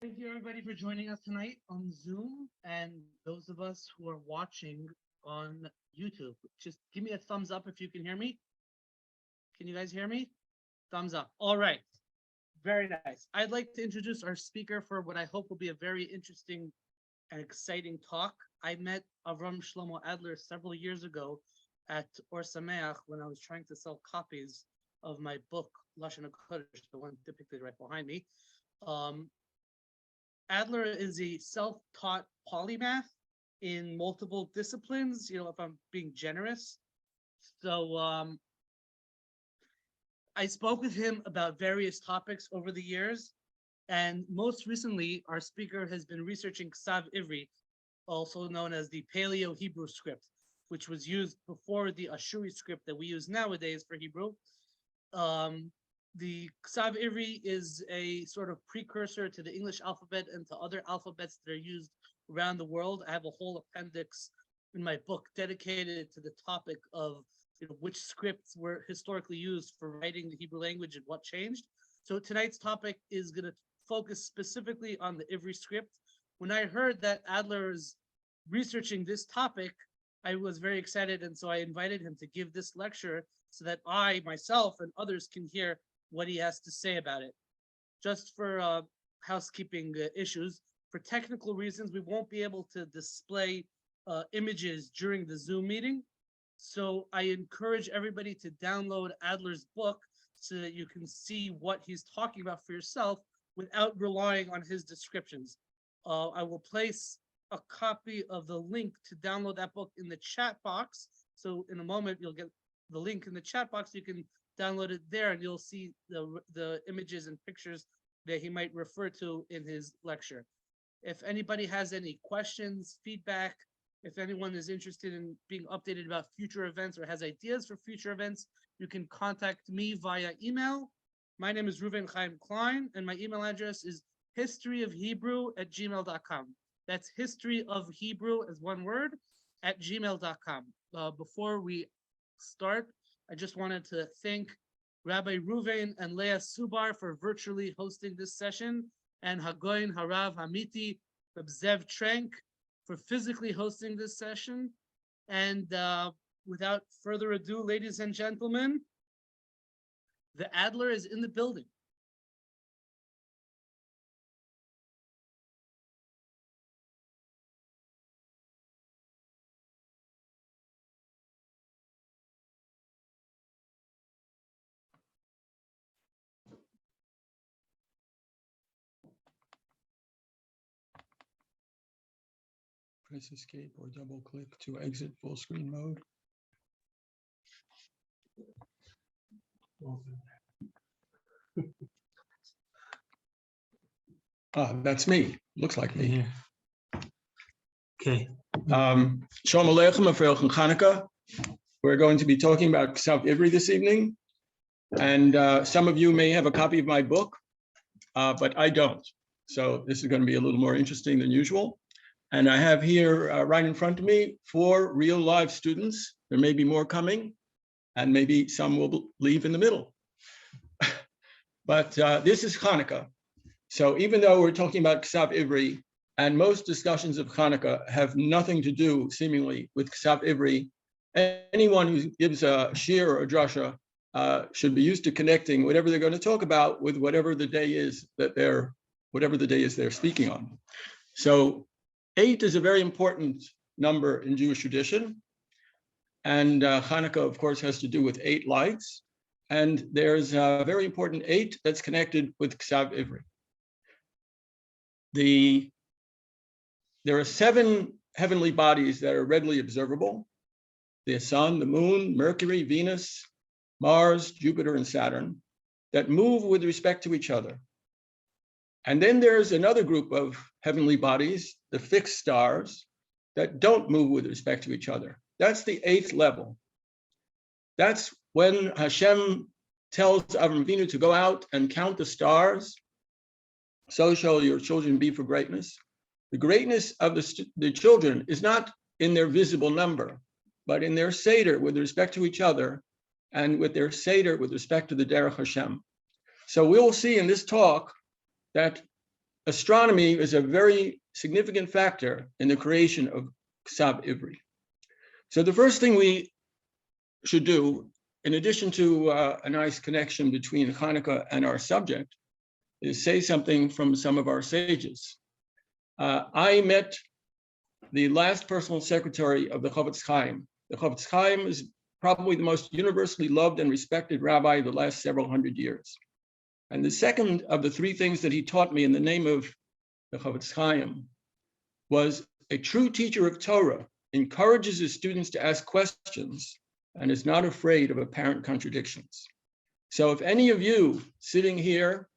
Thank you, everybody, for joining us tonight on Zoom, and those of us who are watching on YouTube. Just give me a thumbs up if you can hear me. Can you guys hear me? Thumbs up. All right. Very nice. I'd like to introduce our speaker for what I hope will be a very interesting and exciting talk. I met Avram Shlomo Adler several years ago at Or Sameach when I was trying to sell copies of my book, Lashon HaKodesh, the one depicted right behind me. Adler is a self-taught polymath in multiple disciplines, if I'm being generous. So I spoke with him about various topics over the years. And most recently, our speaker has been researching Ktav Ivri, also known as the Paleo-Hebrew Script, which was used before the Ashuri script that we use nowadays for Hebrew. The Ktav Ivri is a sort of precursor to the English alphabet and to other alphabets that are used around the world. I have a whole appendix in my book dedicated to the topic of which scripts were historically used for writing the Hebrew language and what changed. So tonight's topic is going to focus specifically on the Ivri script. When I heard that Adler is researching this topic, I was very excited, and so I invited him to give this lecture so that I, myself, and others can hear what he has to say about it. Just for housekeeping issues, for technical reasons, we won't be able to display images during the Zoom meeting. So I encourage everybody to download Adler's book so that you can see what he's talking about for yourself without relying on his descriptions. I will place a copy of the link to download that book in the chat box. So in a moment, you'll get the link in the chat box. You can download it there and you'll see the images and pictures that he might refer to in his lecture. If anybody has any questions, feedback, if anyone is interested in being updated about future events or has ideas for future events, you can contact me via email. My name is Reuven Chaim Klein, and my email address is historyofhebrew@gmail.com. That's historyofhebrew as one word @gmail.com. Before we start, I just wanted to thank Rabbi Reuven and Leah Subar for virtually hosting this session, and Hagoin Harav Hamiti Zev Trenk for physically hosting this session. And without further ado, ladies and gentlemen, the Adler is in the building. Press escape or double click to exit full screen mode. That's me. Looks like me. Yeah. Okay. Shalom Aleichem, Afreilchen Chanukah. We're going to be talking about Ktav Ivri this evening. And some of you may have a copy of my book, but I don't. So this is going to be a little more interesting than usual. And I have here right in front of me 4 real live students. There may be more coming, and maybe some will leave in the middle. But this is Hanukkah. So even though we're talking about Ktav Ivri, and most discussions of Hanukkah have nothing to do, seemingly, with Ktav Ivri, anyone who gives a shir or a drasha should be used to connecting whatever they're going to talk about with whatever the day is that they're speaking on. So 8 is a very important number in Jewish tradition. And Hanukkah, of course, has to do with 8 lights. And there's a very important 8 that's connected with Ktav Ivri. There are 7 heavenly bodies that are readily observable: the sun, the moon, Mercury, Venus, Mars, Jupiter, and Saturn, that move with respect to each other. And then there's another group of heavenly bodies, the fixed stars, that don't move with respect to each other. That's the 8th level. That's when Hashem tells Avram Avinu to go out and count the stars. So shall your children be for greatness. The greatness of the children is not in their visible number, but in their seder with respect to each other, and with their seder with respect to the Derech Hashem. So we'll see in this talk that astronomy is a very significant factor in the creation of Ktav Ivri. So the first thing we should do, in addition to a nice connection between Hanukkah and our subject, is say something from some of our sages. I met the last personal secretary of the Chofetz Chaim. The Chofetz Chaim is probably the most universally loved and respected rabbi of the last several hundred years. And the second of the three things that he taught me in the name of the Chofetz Chaim was a true teacher of Torah encourages his students to ask questions and is not afraid of apparent contradictions. So if any of you sitting here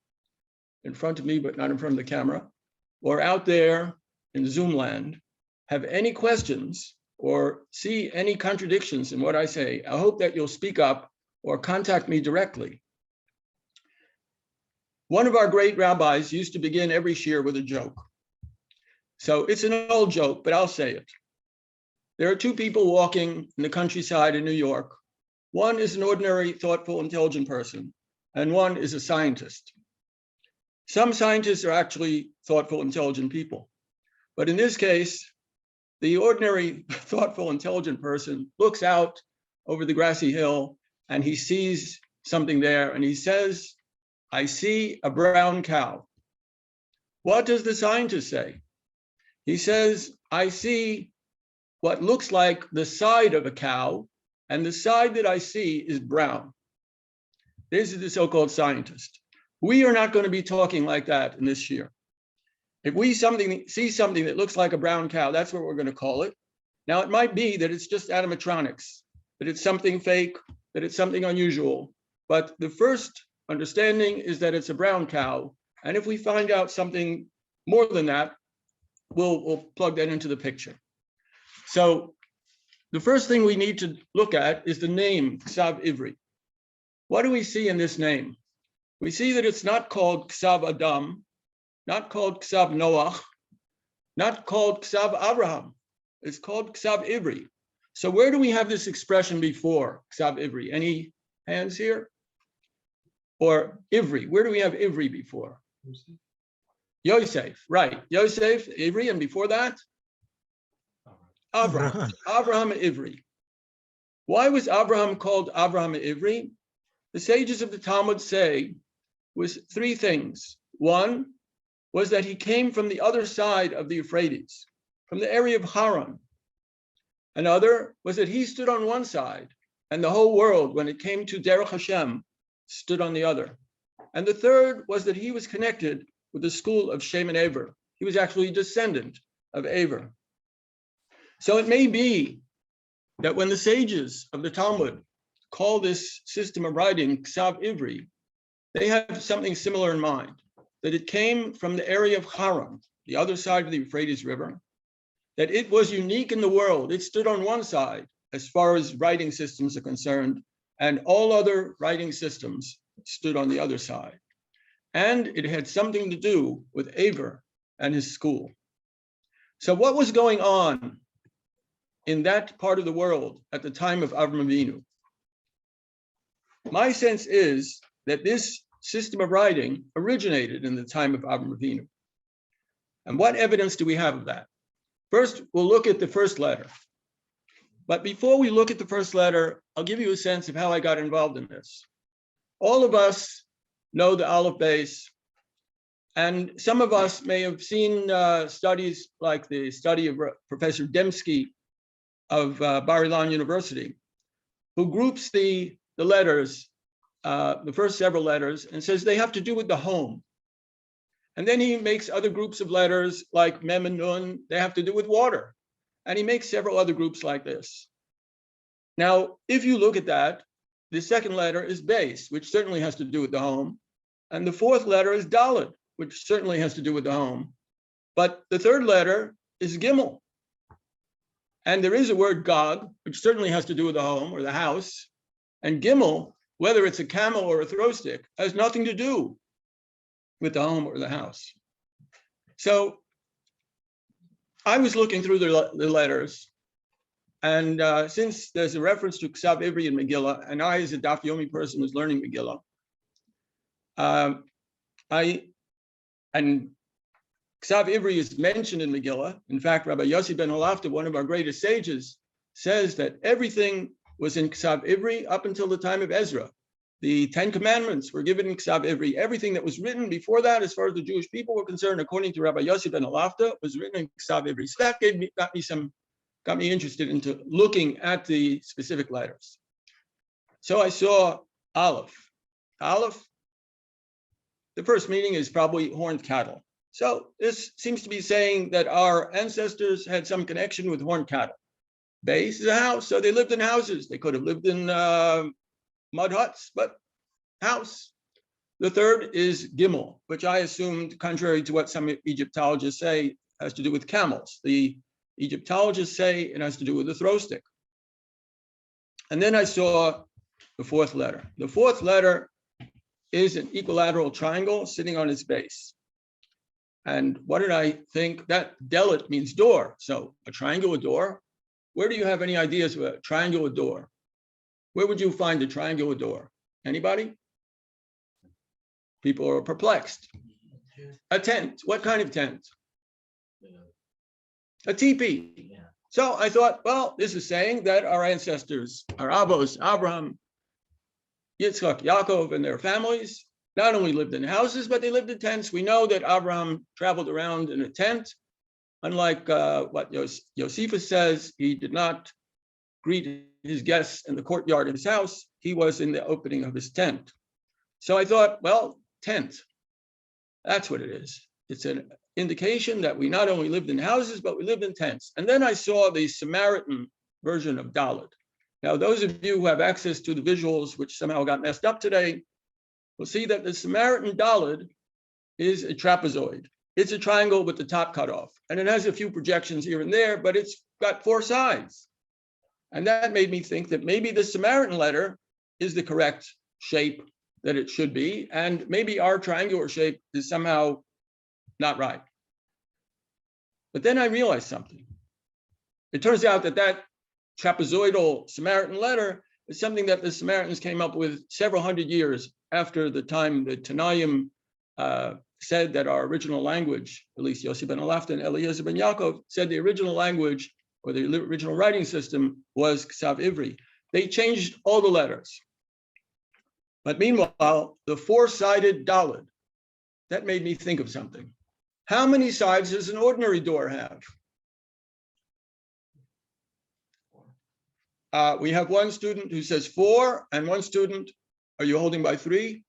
in front of me, but not in front of the camera, or out there in Zoom land, have any questions or see any contradictions in what I say, I hope that you'll speak up or contact me directly. One of our great rabbis used to begin every shiur with a joke. So it's an old joke, but I'll say it. There are two people walking in the countryside in New York. One is an ordinary, thoughtful, intelligent person, and one is a scientist. Some scientists are actually thoughtful, intelligent people. But in this case, the ordinary, thoughtful, intelligent person looks out over the grassy hill and he sees something there and he says, I see a brown cow. What does the scientist say? He says, I see what looks like the side of a cow, and the side that I see is brown. This is the so-called scientist. We are not going to be talking like that in this year. If we see something that looks like a brown cow, that's what we're going to call it. Now, it might be that it's just animatronics, that it's something fake, that it's something unusual. But the first understanding is that it's a brown cow. And if we find out something more than that, we'll plug that into the picture. So the first thing we need to look at is the name Ktav Ivri. What do we see in this name? We see that it's not called Ktav Adam, not called Ktav Noach, not called Ktav Abraham. It's called Ktav Ivri. So where do we have this expression before Ktav Ivri? Any hands here? Or Ivri, where do we have Ivri before? Yosef, right. Yosef, Ivri, and before that? Abraham. Abraham Ivri. Why was Abraham called Abraham Ivri? The sages of the Talmud say was three things. One was that he came from the other side of the Euphrates, from the area of Harran. Another was that he stood on one side, and the whole world, when it came to Derech Hashem, stood on the other. And the third was that he was connected with the school of Shem and Ever. He was actually a descendant of Ever. So it may be that when the sages of the Talmud call this system of writing Ktav Ivri, they have something similar in mind, that it came from the area of Harran, the other side of the Euphrates River, that it was unique in the world. It stood on one side as far as writing systems are concerned, and all other writing systems stood on the other side. And it had something to do with Ever and his school. So what was going on in that part of the world at the time of Avram Avinu? My sense is that this system of writing originated in the time of Avram Avinu. And what evidence do we have of that? First, we'll look at the first letter. But before we look at the first letter, I'll give you a sense of how I got involved in this. All of us know the Aleph base, and some of us may have seen studies like the study of Professor Dembski of Bar-Ilan University, who groups the letters, the first several letters, and says they have to do with the home. And then he makes other groups of letters like Mem and Nun, they have to do with water. And he makes several other groups like this. Now, if you look at that, the second letter is Beis, which certainly has to do with the home. And the fourth letter is Dalet, which certainly has to do with the home. But the third letter is Gimel. And there is a word Gog, which certainly has to do with the home or the house. And Gimel, whether it's a camel or a throw stick, has nothing to do with the home or the house. So I was looking through the letters, and since there's a reference to Ktav Ivri and Megillah, and I, as a Daf Yomi person, was learning Megillah, and Ktav Ivri is mentioned in Megillah. In fact, Rabbi Yossi ben Halafta, one of our greatest sages, says that everything was in Ktav Ivri up until the time of Ezra. The 10 Commandments were given in Ktav Ivri. Everything that was written before that, as far as the Jewish people were concerned, according to Rabbi Yossi ben Halafta, was written in Ktav Ivri. So that got me interested into looking at the specific letters. So I saw Aleph. Aleph, the first meaning is probably horned cattle. So this seems to be saying that our ancestors had some connection with horned cattle. Base is a house, so they lived in houses. They could have lived in mud huts, but house. The third is Gimel, which I assumed, contrary to what some Egyptologists say, has to do with camels. The Egyptologists say it has to do with the throw stick. And then I saw the fourth letter. The fourth letter is an equilateral triangle sitting on its base. And what did I think? That delit means door. So a triangular door. Where do you have any ideas of a triangular door? Where would you find a triangular door? Anybody? People are perplexed. A tent. What kind of tent? A teepee. So I thought, well, this is saying that our ancestors, our Avos, Abraham, Yitzchak, Yaakov, and their families not only lived in houses, but they lived in tents. We know that Abraham traveled around in a tent. Unlike what Josephus says, he did not greet his guests in the courtyard of his house. He was in the opening of his tent. So I thought, well, tent, that's what it is. It's an indication that we not only lived in houses, but we lived in tents. And then I saw the Samaritan version of Dalet. Now, those of you who have access to the visuals, which somehow got messed up today, will see that the Samaritan Dalet is a trapezoid. It's a triangle with the top cut off. And it has a few projections here and there, but it's got 4 sides. And that made me think that maybe the Samaritan letter is the correct shape that it should be. And maybe our triangular shape is somehow not right. But then I realized something. It turns out that that trapezoidal Samaritan letter is something that the Samaritans came up with several hundred years after the time that Tanaim said that our original language, at least Yossi ben Halafta and Eliezer ben Yaakov, said the original language or the original writing system was Ktav Ivri. They changed all the letters. But meanwhile, the 4-sided Dalet, that made me think of something. How many sides does an ordinary door have? We have one student who says 4, and one student, are you holding by 3?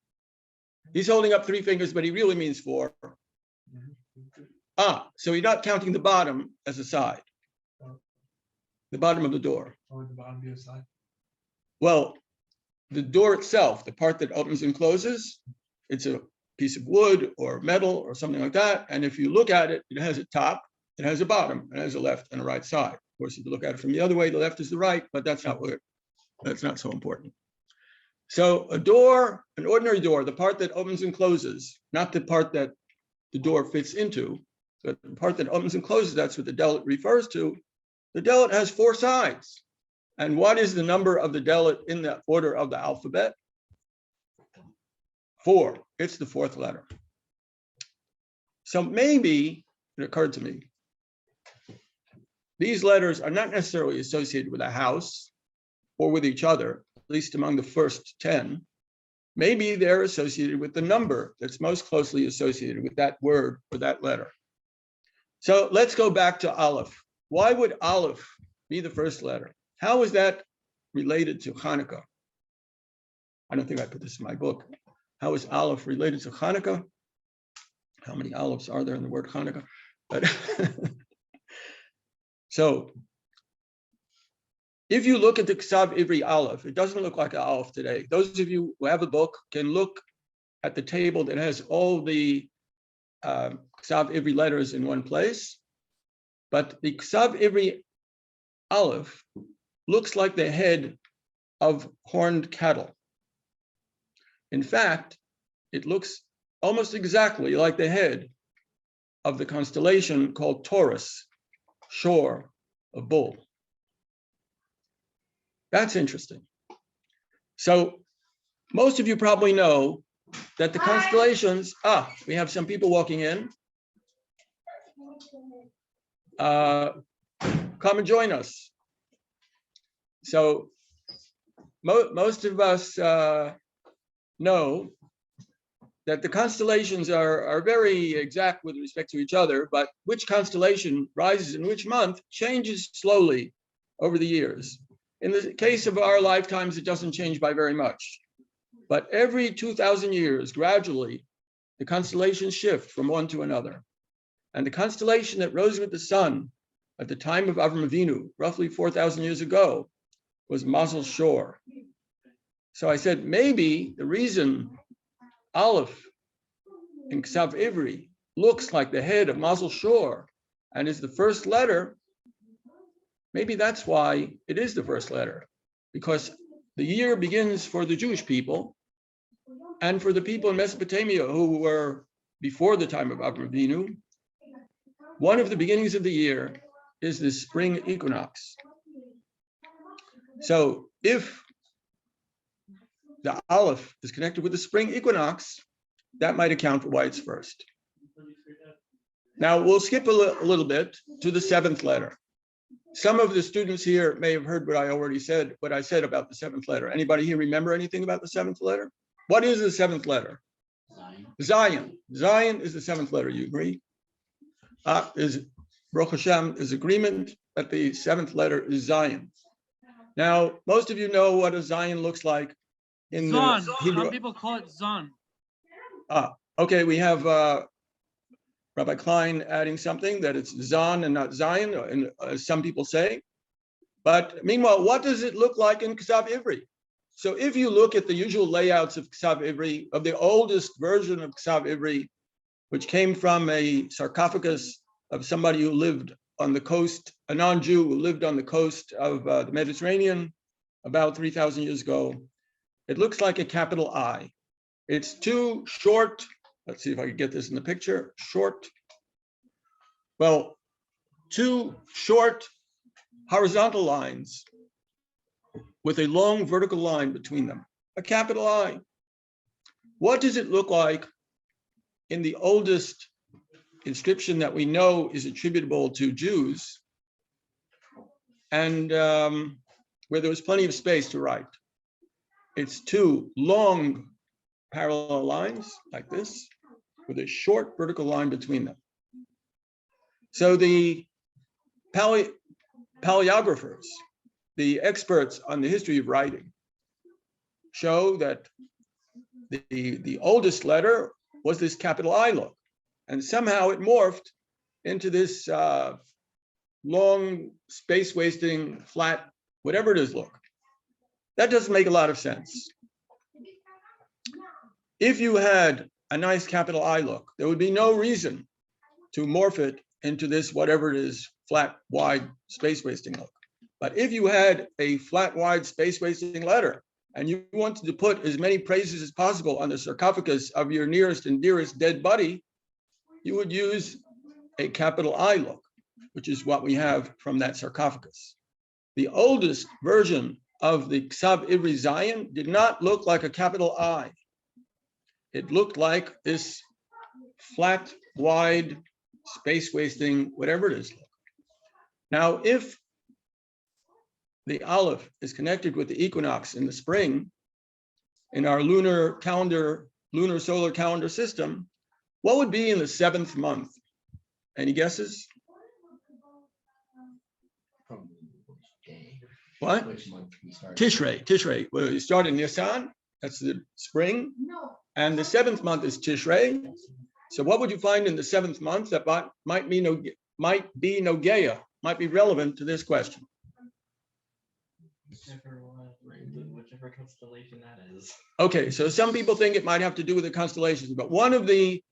He's holding up 3 fingers, but he really means 4. So he's not counting the bottom as a side. The bottom of the door. Or would the bottom be a side? Well, the door itself, the part that opens and closes, it's a piece of wood or metal or something like that. And if you look at it, it has a top, it has a bottom, it has a left and a right side. Of course, if you look at it from the other way, the left is the right, but that's not so important. So a door, an ordinary door, the part that opens and closes, not the part that the door fits into, but the part that opens and closes, that's what the Dalet refers to. The Dalet has 4 sides. And what is the number of the Dalet in the order of the alphabet? 4. It's the 4th letter. So maybe, it occurred to me, these letters are not necessarily associated with a house or with each other, at least among the first 10. Maybe they're associated with the number that's most closely associated with that word or that letter. So let's go back to Aleph. Why would Aleph be the first letter? How is that related to Hanukkah? I don't think I put this in my book. How is Aleph related to Hanukkah? How many Alephs are there in the word Hanukkah? But so if you look at the Ktav Ivri Aleph, it doesn't look like an Aleph today. Those of you who have a book can look at the table that has all the Ktav Ivri letters in one place. But the Ktav Ivri Aleph looks like the head of horned cattle. In fact, it looks almost exactly like the head of the constellation called Taurus, shore, a bull. That's interesting. So most of you probably know that the constellations, we have some people walking in. come and join us. So most of us know that the constellations are very exact with respect to each other, but which constellation rises in which month changes slowly over the years. In the case of our lifetimes, it doesn't change by very much. But every 2,000 years, gradually, the constellations shift from one to another. And the constellation that rose with the sun at the time of Avram Avinu, roughly 4,000 years ago, was Mazel Shor. So I said, maybe the reason Aleph in Ktav Ivri looks like the head of Mazel Shor and is the first letter, maybe that's why it is the first letter, because the year begins for the Jewish people and for the people in Mesopotamia who were before the time of Avram Avinu. One of the beginnings of the year is the spring equinox. So if the Aleph is connected with the spring equinox, that might account for why it's first. Now we'll skip a little bit to the seventh letter. Some of the students here may have heard what I already said, what I said about the seventh letter. Anybody here remember anything about the seventh letter? What is the seventh letter? Zion. Zion is the seventh letter, you agree? Is Baruch Hashem is agreement that the seventh letter is Zion. Now, most of you know what a Zion looks like in Zon. the Hebrew. Some people call it Zon. Okay, we have Rabbi Klein adding something that it's Zon and not Zion, and as some people say. But meanwhile, what does it look like in Ktav Ivri? So if you look at the usual layouts of Ktav Ivri, of the oldest version of Ktav Ivri, which came from a sarcophagus of somebody who lived on the coast, a non-Jew who lived on the coast of the Mediterranean about 3,000 years ago, it looks like a capital I. It's too short. Let's see if I can get this in the picture. Short. Well, two short horizontal lines with a long vertical line between them, a capital I. What does it look like in the oldest inscription that we know is attributable to Jews and where there was plenty of space to write? It's two long parallel lines like this with a short vertical line between them. So the paleographers, the experts on the history of writing, show that the oldest letter was this capital I look, and somehow it morphed into this long, space-wasting, flat, whatever it is look. That doesn't make a lot of sense. If you had a nice capital I look, there would be no reason to morph it into this, whatever it is, flat, wide, space-wasting look. But if you had a flat, wide, space-wasting letter, and you wanted to put as many praises as possible on the sarcophagus of your nearest and dearest dead buddy, you would use a capital I look, which is what we have from that sarcophagus. The oldest version of the Ktav Ivri Zion did not look like a capital I. It looked like this flat, wide, space-wasting, whatever it is. Now, if the Aleph is connected with the equinox in the spring, in our lunar calendar, lunar solar calendar system, what would be in the 7th month? Any guesses? What? Which month we start? Tishrei. Well, you start in Nisan, that's the spring, and the 7th month is Tishrei. So what would you find in the 7th month that might be Nogeya, might be relevant to this question? Whichever constellation that is. Okay, so some people think it might have to do with the constellations, but one of the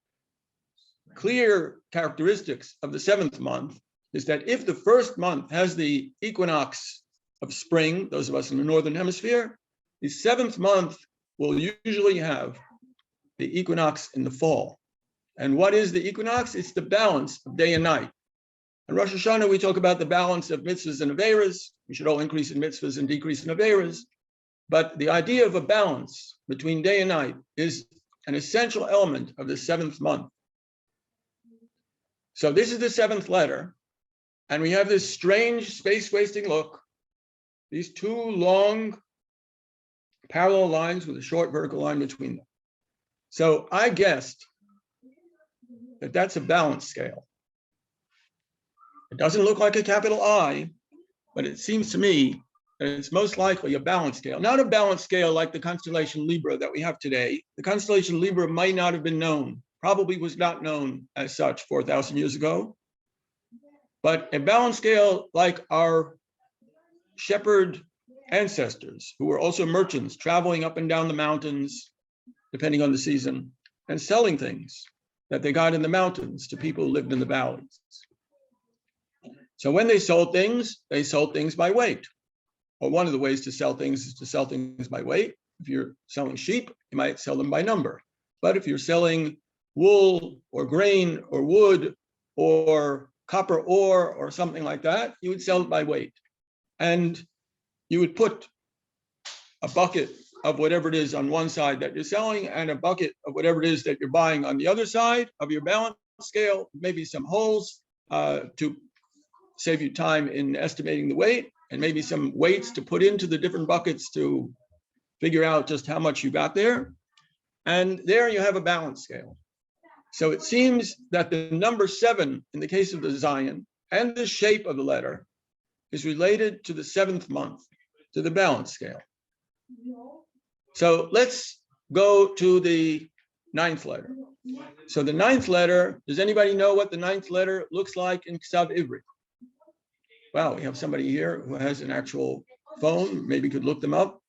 clear characteristics of the 7th month is that if the 1st month has the equinox of spring, those of us in the northern hemisphere, the 7th month will usually have the equinox in the fall. And what is the equinox? It's the balance of day and night. In Rosh Hashanah, we talk about the balance of mitzvahs and aveiros. We should all increase in mitzvahs and decrease in aveiros. But the idea of a balance between day and night is an essential element of the 7th month. So this is the seventh letter, and we have this strange space-wasting look, these two long parallel lines with a short vertical line between them. So I guessed that that's a balance scale. It doesn't look like a capital I, but it seems to me that it's most likely a balance scale. Not a balance scale like the constellation Libra that we have today. The constellation Libra might not have been known, probably was not known as such 4,000 years ago. But a balance scale like our shepherd ancestors, who were also merchants, traveling up and down the mountains, depending on the season, and selling things that they got in the mountains to people who lived in the valleys. So when they sold things by weight. Or one of the ways to sell things is to sell things by weight. If you're selling sheep, you might sell them by number. But if you're selling wool or grain or wood or copper ore or something like that, you would sell it by weight. And you would put a bucket of whatever it is on one side that you're selling and a bucket of whatever it is that you're buying on the other side of your balance scale, maybe some holes to save you time in estimating the weight, and maybe some weights to put into the different buckets to figure out just how much you got there. And there you have a balance scale. So it seems that the number 7 in the case of the Zion and the shape of the letter is related to the 7th month, to the balance scale. So let's go to the 9th letter. So the 9th letter, does anybody know what the 9th letter looks like in Ktav Ivri? Wow, we have somebody here who has an actual phone, maybe could look them up.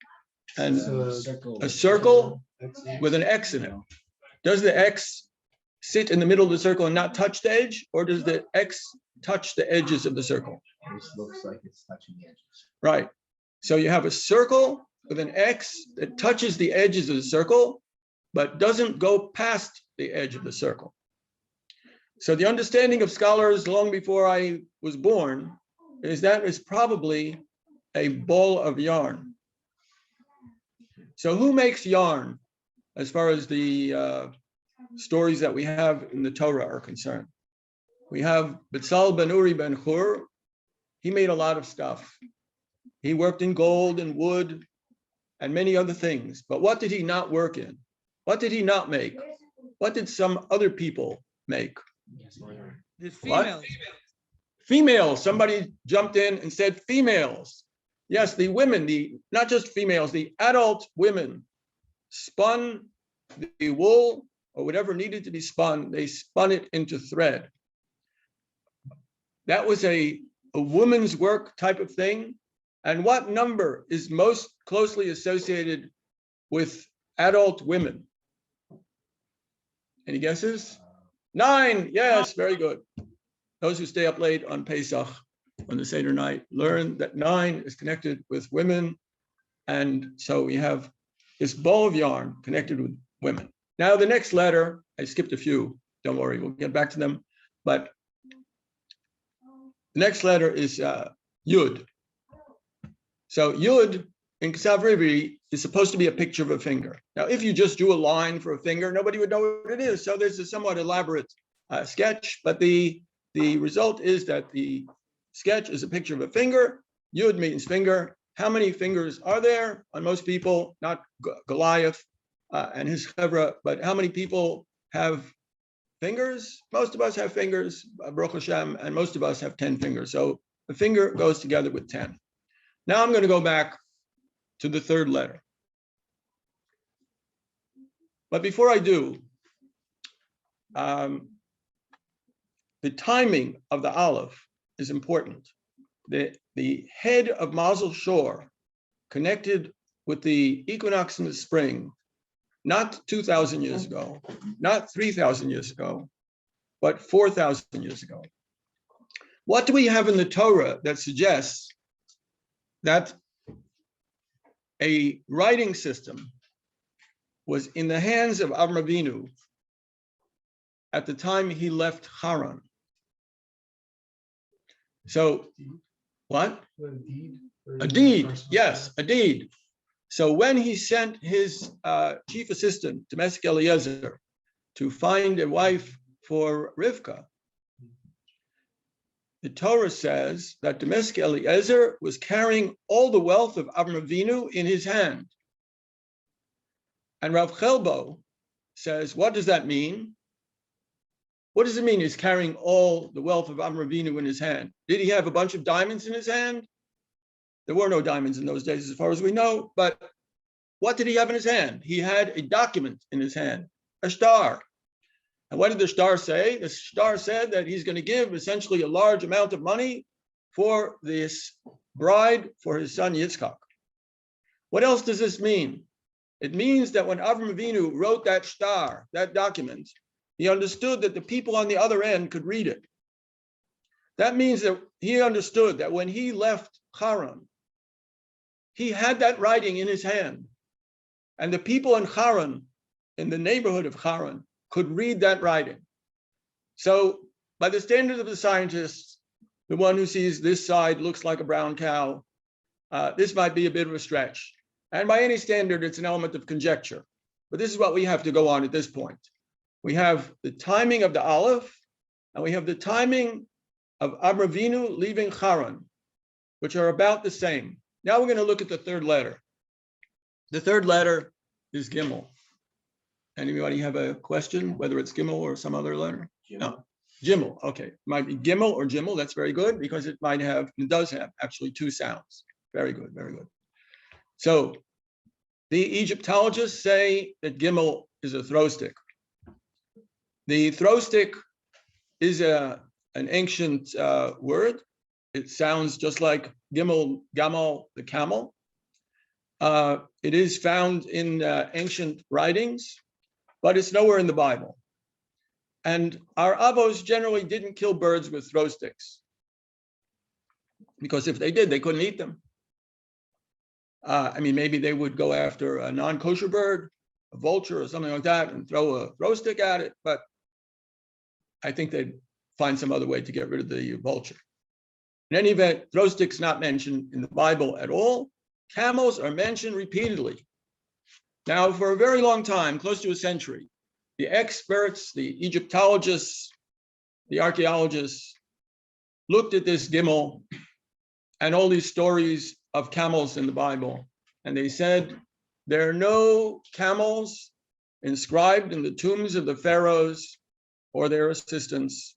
And a circle with an X in it. Does the X sit in the middle of the circle and not touch the edge, or does the X touch the edges of the circle? This looks like it's touching the edges. Right. So you have a circle with an X that touches the edges of the circle, but doesn't go past the edge of the circle. So the understanding of scholars long before I was born is that it's probably a ball of yarn. So who makes yarn as far as the stories that we have in the Torah are concerned? We have B'tzal ben Uri ben Hur. He made a lot of stuff. He worked in gold and wood and many other things. But what did he not work in? What did he not make? What did some other people make? The What? females. Females. Somebody jumped in and said females. Yes, the women, not just females, the adult women spun the wool or whatever needed to be spun. They spun it into thread. That was a woman's work type of thing. And what number is most closely associated with adult women? Any guesses? 9. Yes, very good. Those who stay up late on Pesach, on the Seder night, learn that 9 is connected with women. And so we have this ball of yarn connected with women. Now, the next letter, I skipped a few. Don't worry, we'll get back to them. But the next letter is Yud. So Yud in Ktav Ivri is supposed to be a picture of a finger. Now, if you just drew a line for a finger, nobody would know what it is. So there's a somewhat elaborate sketch, but the result is that the sketch is a picture of a finger. Yud means finger. How many fingers are there on most people? Not Goliath and his chevra, but how many people have fingers? Most of us have fingers, Baruch Hashem, and most of us have 10 fingers. So the finger goes together with 10. Now I'm going to go back to the 3rd letter. But before I do, the timing of the Aleph is important. The head of Mazel Shor connected with the equinox in the spring, not 2,000 years ago, not 3,000 years ago, but 4,000 years ago. What do we have in the Torah that suggests that a writing system was in the hands of Avraham Avinu at the time he left Harran? So, what? A deed, yes, a deed. So when he sent his chief assistant, domestic Eliezer, to find a wife for Rivka, the Torah says that the Domestic Eliezer was carrying all the wealth of Avraham Avinu in his hand. And Rav Chelbo says, what does that mean? What does it mean he's carrying all the wealth of Avraham Avinu in his hand? Did he have a bunch of diamonds in his hand? There were no diamonds in those days, as far as we know, but what did he have in his hand? He had a document in his hand, a star. And what did the star say? The star said that he's going to give essentially a large amount of money for this bride for his son Yitzchak. What else does this mean? It means that when Avraham Avinu wrote that star, that document, he understood that the people on the other end could read it. That means that he understood that when he left Harran, he had that writing in his hand. And the people in Harran, in the neighborhood of Harran, could read that writing. So by the standards of the scientists, the one who sees this side looks like a brown cow, this might be a bit of a stretch. And by any standard, it's an element of conjecture. But this is what we have to go on at this point. We have the timing of the Aleph, and we have the timing of Avraham Avinu leaving Harran, which are about the same. Now we're going to look at the third letter. The third letter is Gimel. Anybody have a question, whether it's Gimel or some other letter? No, Gimel. Okay, might be Gimel or Gimel. That's very good because it does have actually two sounds. Very good, very good. So the Egyptologists say that Gimel is a throw stick. The throw stick is an ancient word. It sounds just like Gimel, Gamal, the camel. It is found in ancient writings, but it's nowhere in the Bible. And our avos generally didn't kill birds with throw sticks, because if they did, they couldn't eat them. I mean, maybe they would go after a non-kosher bird, a vulture or something like that, and throw a throw stick at it, but I think they'd find some other way to get rid of the vulture. In any event, throw sticks not mentioned in the Bible at all. Camels are mentioned repeatedly. Now, for a very long time, close to a century, the experts, the Egyptologists, the archaeologists looked at this Gimel and all these stories of camels in the Bible, and they said, there are no camels inscribed in the tombs of the pharaohs or their assistants.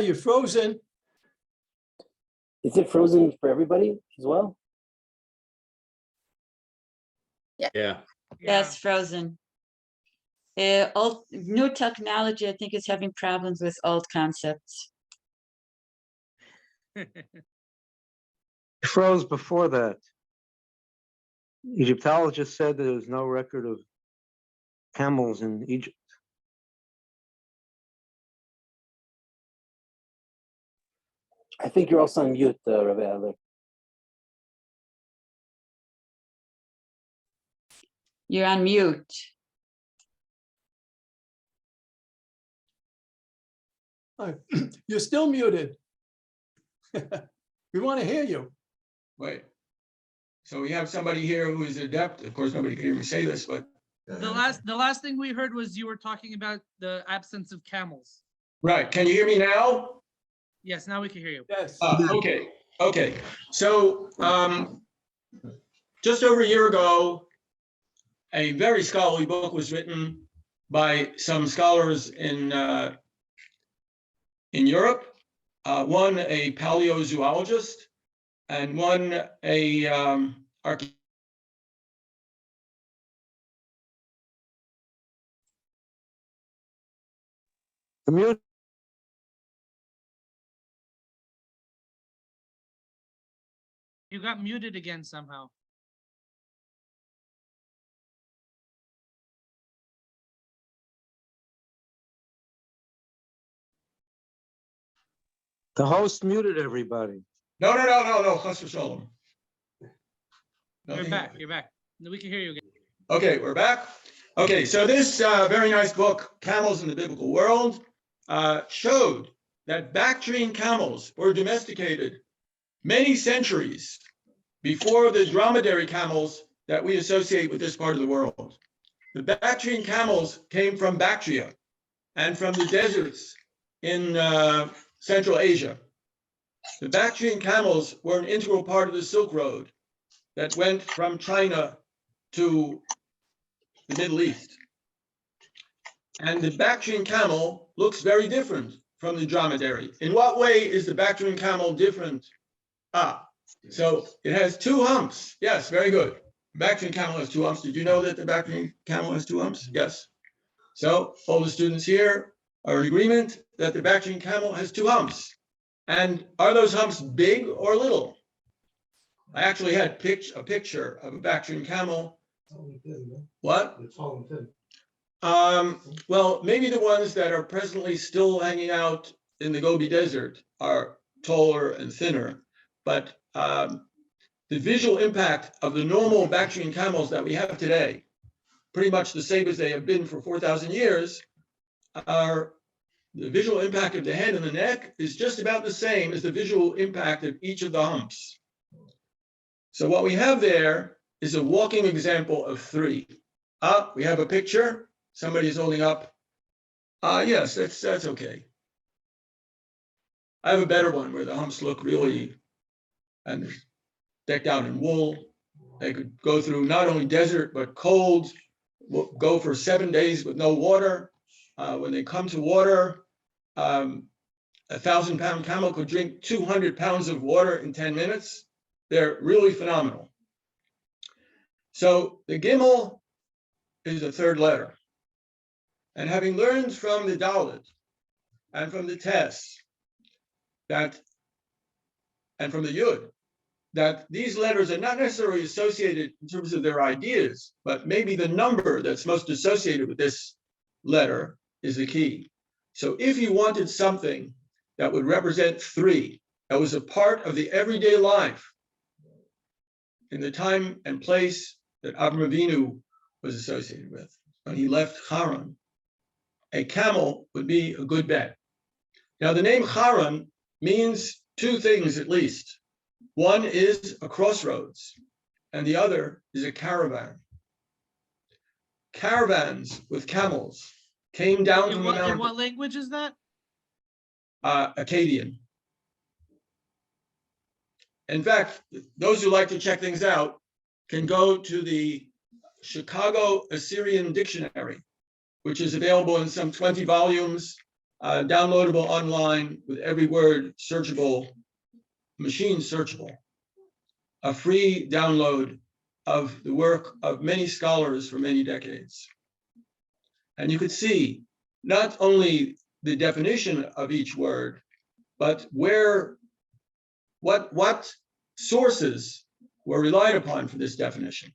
You're frozen. Is it frozen for everybody as well? Yeah. Yes, frozen. Old new technology, I think, is having problems with old concepts. It froze before that. Egyptologists said there was no record of camels in Egypt. I think you're also on mute, Rabbi Adler. You're on mute. You're still muted. We want to hear you. Wait. So we have somebody here who is adept. Of course, nobody can hear me say this, but The last thing we heard was you were talking about the absence of camels. right. Can you hear me now? Yes, now we can hear you. Yes. Okay. So just over a year ago, a very scholarly book was written by some scholars in Europe. One a paleozoologist, and one a The mute. You got muted again somehow. The host muted everybody. No, chas v'sholom. You're Nothing. back. You're back. We can hear you again. Okay, we're back. Okay, so this very nice book, Camels in the Biblical World, showed that Bactrian camels were domesticated many centuries before the dromedary camels that we associate with this part of the world. The Bactrian camels came from Bactria and from the deserts in Central Asia. The Bactrian camels were an integral part of the Silk Road that went from China to the Middle East. And the Bactrian camel looks very different from the dromedary. In what way is the Bactrian camel different? So it has two humps. Yes, very good. Bactrian camel has two humps. Did you know that the Bactrian camel has two humps? Yes. So all the students here are in agreement that the Bactrian camel has two humps. And are those humps big or little? I actually had a picture of a Bactrian camel. What? Well, maybe the ones that are presently still hanging out in the Gobi Desert are taller and thinner, but the visual impact of the normal Bactrian camels that we have today, pretty much the same as they have been for 4,000 years, are the visual impact of the head and the neck is just about the same as the visual impact of each of the humps. So what we have there is a walking example of three. We have a picture. Somebody is holding up. Yes, that's okay. I have a better one where the humps look really, and they're decked out in wool. They could go through not only desert, but cold, go for 7 days with no water. When they come to water, a 1,000-pound camel could drink 200 pounds of water in 10 minutes. They're really phenomenal. So the Gimel is the third letter. And having learned from the Dalet and from the Tes and from the Yud, that these letters are not necessarily associated in terms of their ideas, but maybe the number that's most associated with this letter is the key. So if you wanted something that would represent three, that was a part of the everyday life in the time and place that Avraham Avinu was associated with, when he left Harran, a camel would be a good bet. Now, the name Harran means two things at least. One is a crossroads, and the other is a caravan. Caravans with camels came down from the mountain. In what language is that? Akkadian. In fact, those who like to check things out can go to the Chicago Assyrian Dictionary, which is available in some 20 volumes, downloadable online with every word searchable, machine searchable, a free download of the work of many scholars for many decades. And you could see not only the definition of each word, but what sources were relied upon for this definition.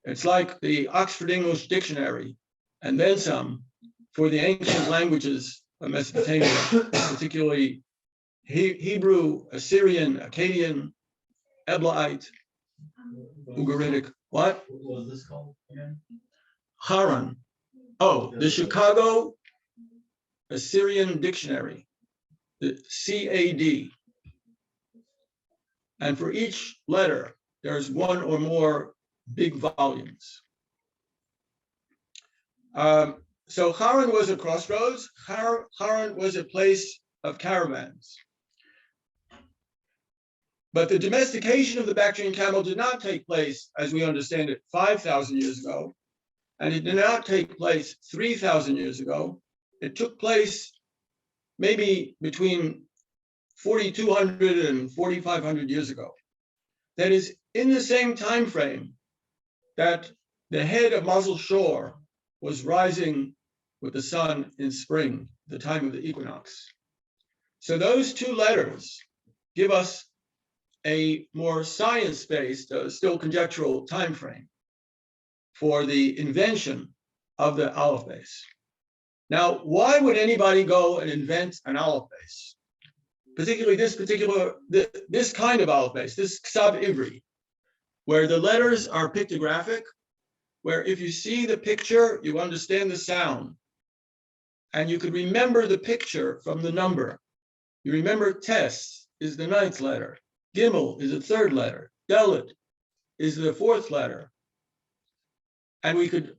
It's like the Oxford English Dictionary, and then some, for the ancient languages of Mesopotamia, particularly Hebrew, Assyrian, Akkadian, Eblaite, Ugaritic. What? What was this called again? Harran. Oh, the Chicago Assyrian Dictionary, the CAD. And for each letter, there's one or more big volumes. So Harran was a crossroads. Harran was a place of caravans. But the domestication of the Bactrian camel did not take place, as we understand it, 5,000 years ago. And it did not take place 3,000 years ago. It took place maybe between 4,200 and 4,500 years ago. That is in the same time frame that the head of Mazel Shor was rising with the sun in spring, the time of the equinox. So those two letters give us a more science-based, still conjectural time frame for the invention of the aleph base. Now, why would anybody go and invent an aleph base? particularly this kind of aleph base, this Ktav Ivri, where the letters are pictographic, where if you see the picture, you understand the sound. And you could remember the picture from the number. You remember Tes is the 9th letter. Gimel is the 3rd letter. Dalet is the 4th letter. And we could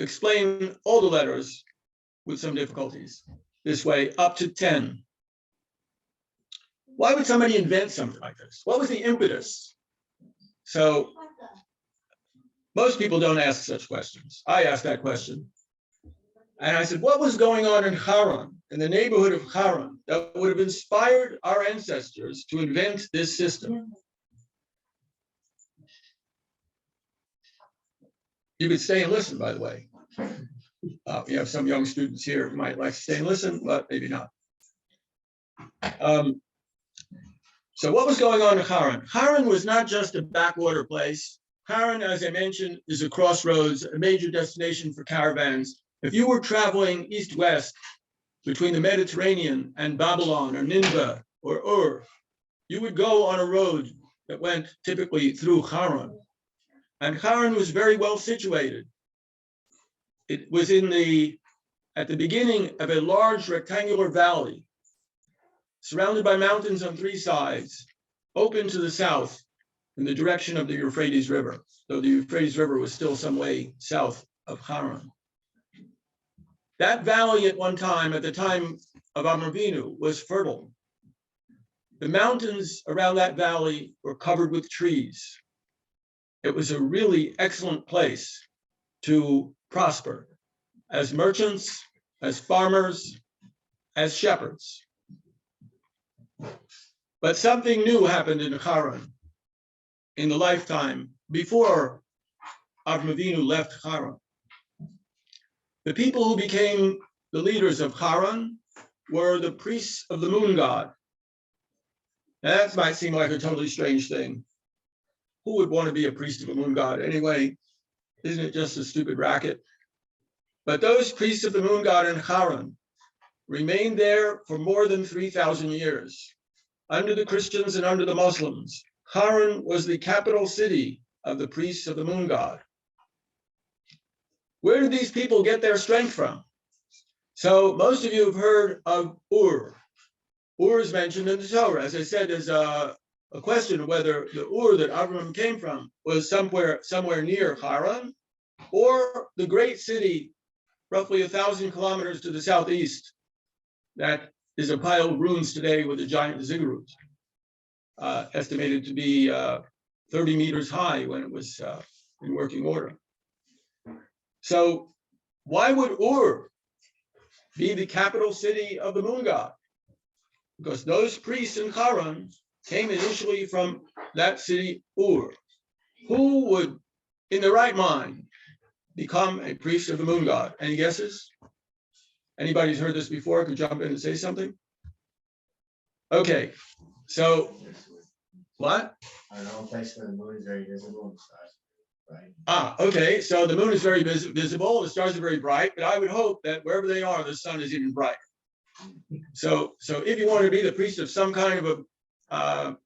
explain all the letters with some difficulties this way, up to 10. Why would somebody invent something like this? What was the impetus? So most people don't ask such questions. I asked that question. And I said, what was going on in Harran, in the neighborhood of Harran, that would have inspired our ancestors to invent this system? You could stay and listen, by the way. We have some young students here who might like to stay and listen, but maybe not. So what was going on in Harran? Harran was not just a backwater place. Harran, as I mentioned, is a crossroads, a major destination for caravans. If you were traveling east-west between the Mediterranean and Babylon or Nineveh or Ur, you would go on a road that went typically through Harran. And Harran was very well situated. It was at the beginning of a large rectangular valley, surrounded by mountains on 3 sides, open to the south in the direction of the Euphrates River, though the Euphrates River was still some way south of Harran. That valley at one time, at the time of Avram Avinu, was fertile. The mountains around that valley were covered with trees. It was a really excellent place to prosper as merchants, as farmers, as shepherds. But something new happened in Harran in the lifetime before Avram Avinu left Harran. The people who became the leaders of Harran were the priests of the moon god. Now, that might seem like a totally strange thing. Who would want to be a priest of a moon god anyway? Isn't it just a stupid racket? But those priests of the moon god in Harran remained there for more than 3,000 years. Under the Christians and under the Muslims, Harran was the capital city of the priests of the moon god. Where did these people get their strength from? So most of you have heard of Ur. Ur is mentioned in the Torah. As I said, there's a question of whether the Ur that Avram came from was somewhere near Harran, or the great city, roughly 1,000 kilometers to the southeast, that is a pile of ruins today with a giant ziggurat, estimated to be 30 meters high when it was in working order. So why would Ur be the capital city of the moon god? Because those priests in Harran came initially from that city, Ur. Who would, in their right mind, become a priest of the moon god? Any guesses? Anybody who's heard this before could jump in and say something? Okay, so what? I don't know, place where the moon is very visible and stars, right? Okay, so the moon is very visible, the stars are very bright, but I would hope that wherever they are, the sun is even brighter. So if you want to be the priest of some kind of a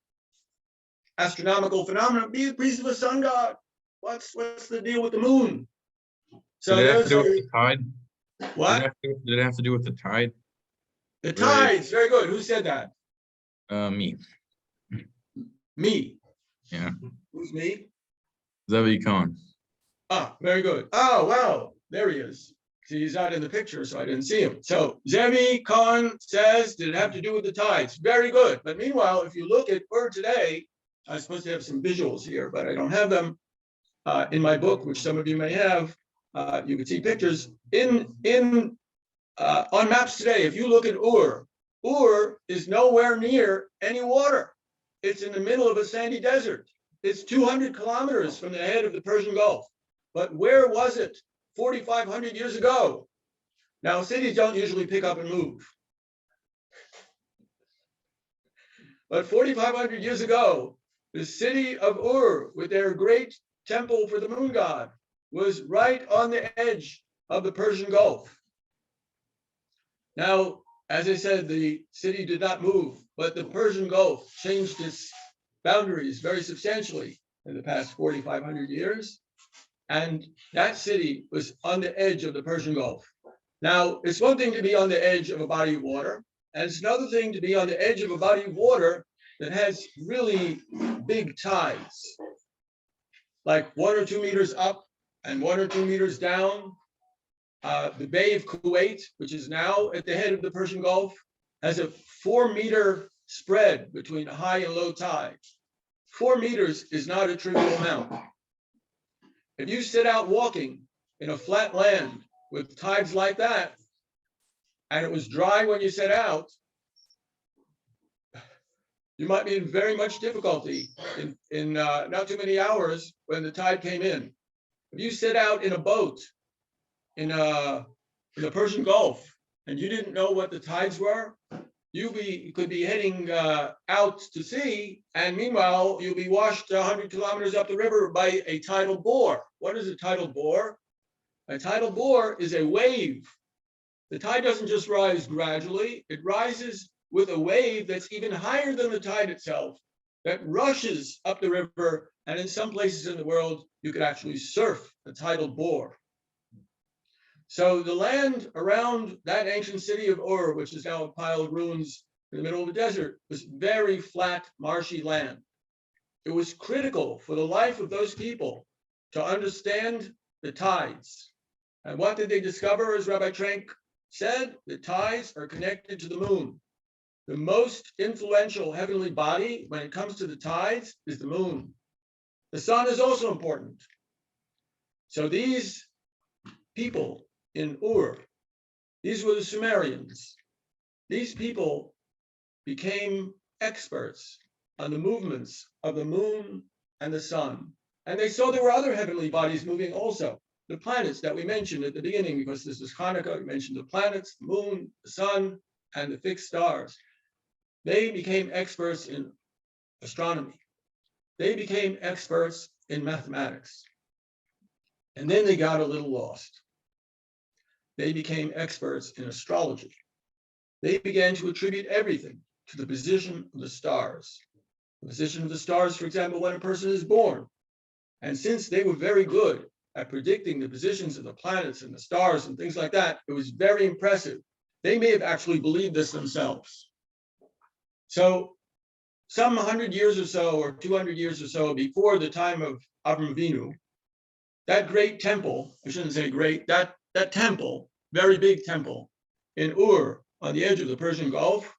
astronomical phenomenon, be the priest of a sun god. What's the deal with the moon? So Did it have those to do are, with the tide? what? Did it have to do with the tide? The tides, very good. Who said that? Me. Me. Yeah. Who's me? Zevi Khan. Very good. Oh, wow, there he is. See, he's not in the picture, so I didn't see him. So Zevi Khan says, did it have to do with the tides? Very good. But meanwhile, if you look at Ur today, I'm supposed to have some visuals here, but I don't have them in my book, which some of you may have. You can see pictures on maps today. If you look at Ur is nowhere near any water. It's in the middle of a sandy desert. It's 200 kilometers from the head of the Persian Gulf. But where was it 4,500 years ago? Now, cities don't usually pick up and move. But 4,500 years ago, the city of Ur, with their great temple for the moon god, was right on the edge of the Persian Gulf. Now, As I said, the city did not move, but the Persian Gulf changed its boundaries very substantially in the past 4,500 years. And that city was on the edge of the Persian Gulf. Now, it's one thing to be on the edge of a body of water, and it's another thing to be on the edge of a body of water that has really big tides, like 1 or 2 meters up and 1 or 2 meters down. The Bay of Kuwait, which is now at the head of the Persian Gulf, has a 4-meter spread between high and low tide. 4 meters is not a trivial amount. If you sit out walking in a flat land with tides like that, and it was dry when you set out, you might be in very much difficulty in not too many hours when the tide came in. If you set out in a boat in the Persian Gulf and you didn't know what the tides were, you could be heading out to sea, and meanwhile you'll be washed 100 kilometers up the river by a tidal bore. What is a tidal bore? A tidal bore is a wave. The tide doesn't just rise gradually, it rises with a wave that's even higher than the tide itself, that rushes up the river, and in some places in the world, you could actually surf a tidal bore. So the land around that ancient city of Ur, which is now a pile of ruins in the middle of the desert, was very flat, marshy land. It was critical for the life of those people to understand the tides. And what did they discover, as Rabbi Trank said? The tides are connected to the moon. The most influential heavenly body when it comes to the tides is the moon. The sun is also important. So these people in Ur, these were the Sumerians. These people became experts on the movements of the moon and the sun. And they saw there were other heavenly bodies moving also. The planets that we mentioned at the beginning, because this is Hanukkah, we mentioned the planets, the moon, the sun, and the fixed stars. They became experts in astronomy. They became experts in mathematics. And then they got a little lost. They became experts in astrology. They began to attribute everything to the position of the stars. The position of the stars, for example, when a person is born. And since they were very good at predicting the positions of the planets and the stars and things like that, it was very impressive. They may have actually believed this themselves. So some 100 years or so, or 200 years or so before the time of Avram Avinu, that great temple, I shouldn't say great, that temple, very big temple in Ur on the edge of the Persian Gulf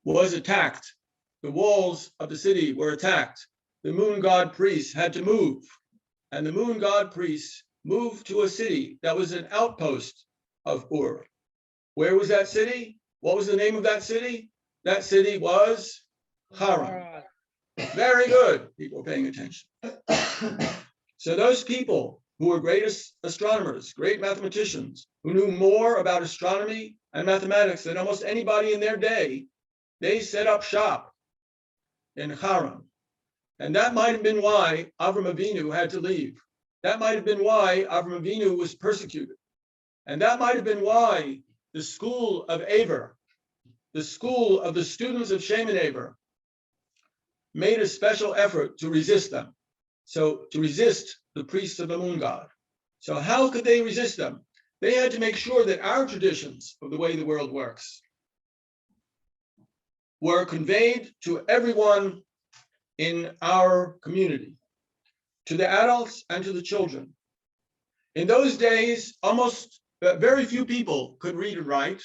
was attacked. The walls of the city were attacked. The moon god priests had to move. And the moon god priests moved to a city that was an outpost of Ur. Where was that city? What was the name of that city? That city was Harran. Very good, people paying attention. So those people who were great astronomers, great mathematicians, who knew more about astronomy and mathematics than almost anybody in their day, they set up shop in Harran. And that might have been why Avram Avinu had to leave. That might have been why Avram Avinu was persecuted. And that might have been why the school of Aver, the school of the students of Shem and Aver, made a special effort to resist them. So to resist the priests of the moon god. So how could they resist them? They had to make sure that our traditions of the way the world works were conveyed to everyone in our community, to the adults and to the children. In those days, almost very few people could read and write.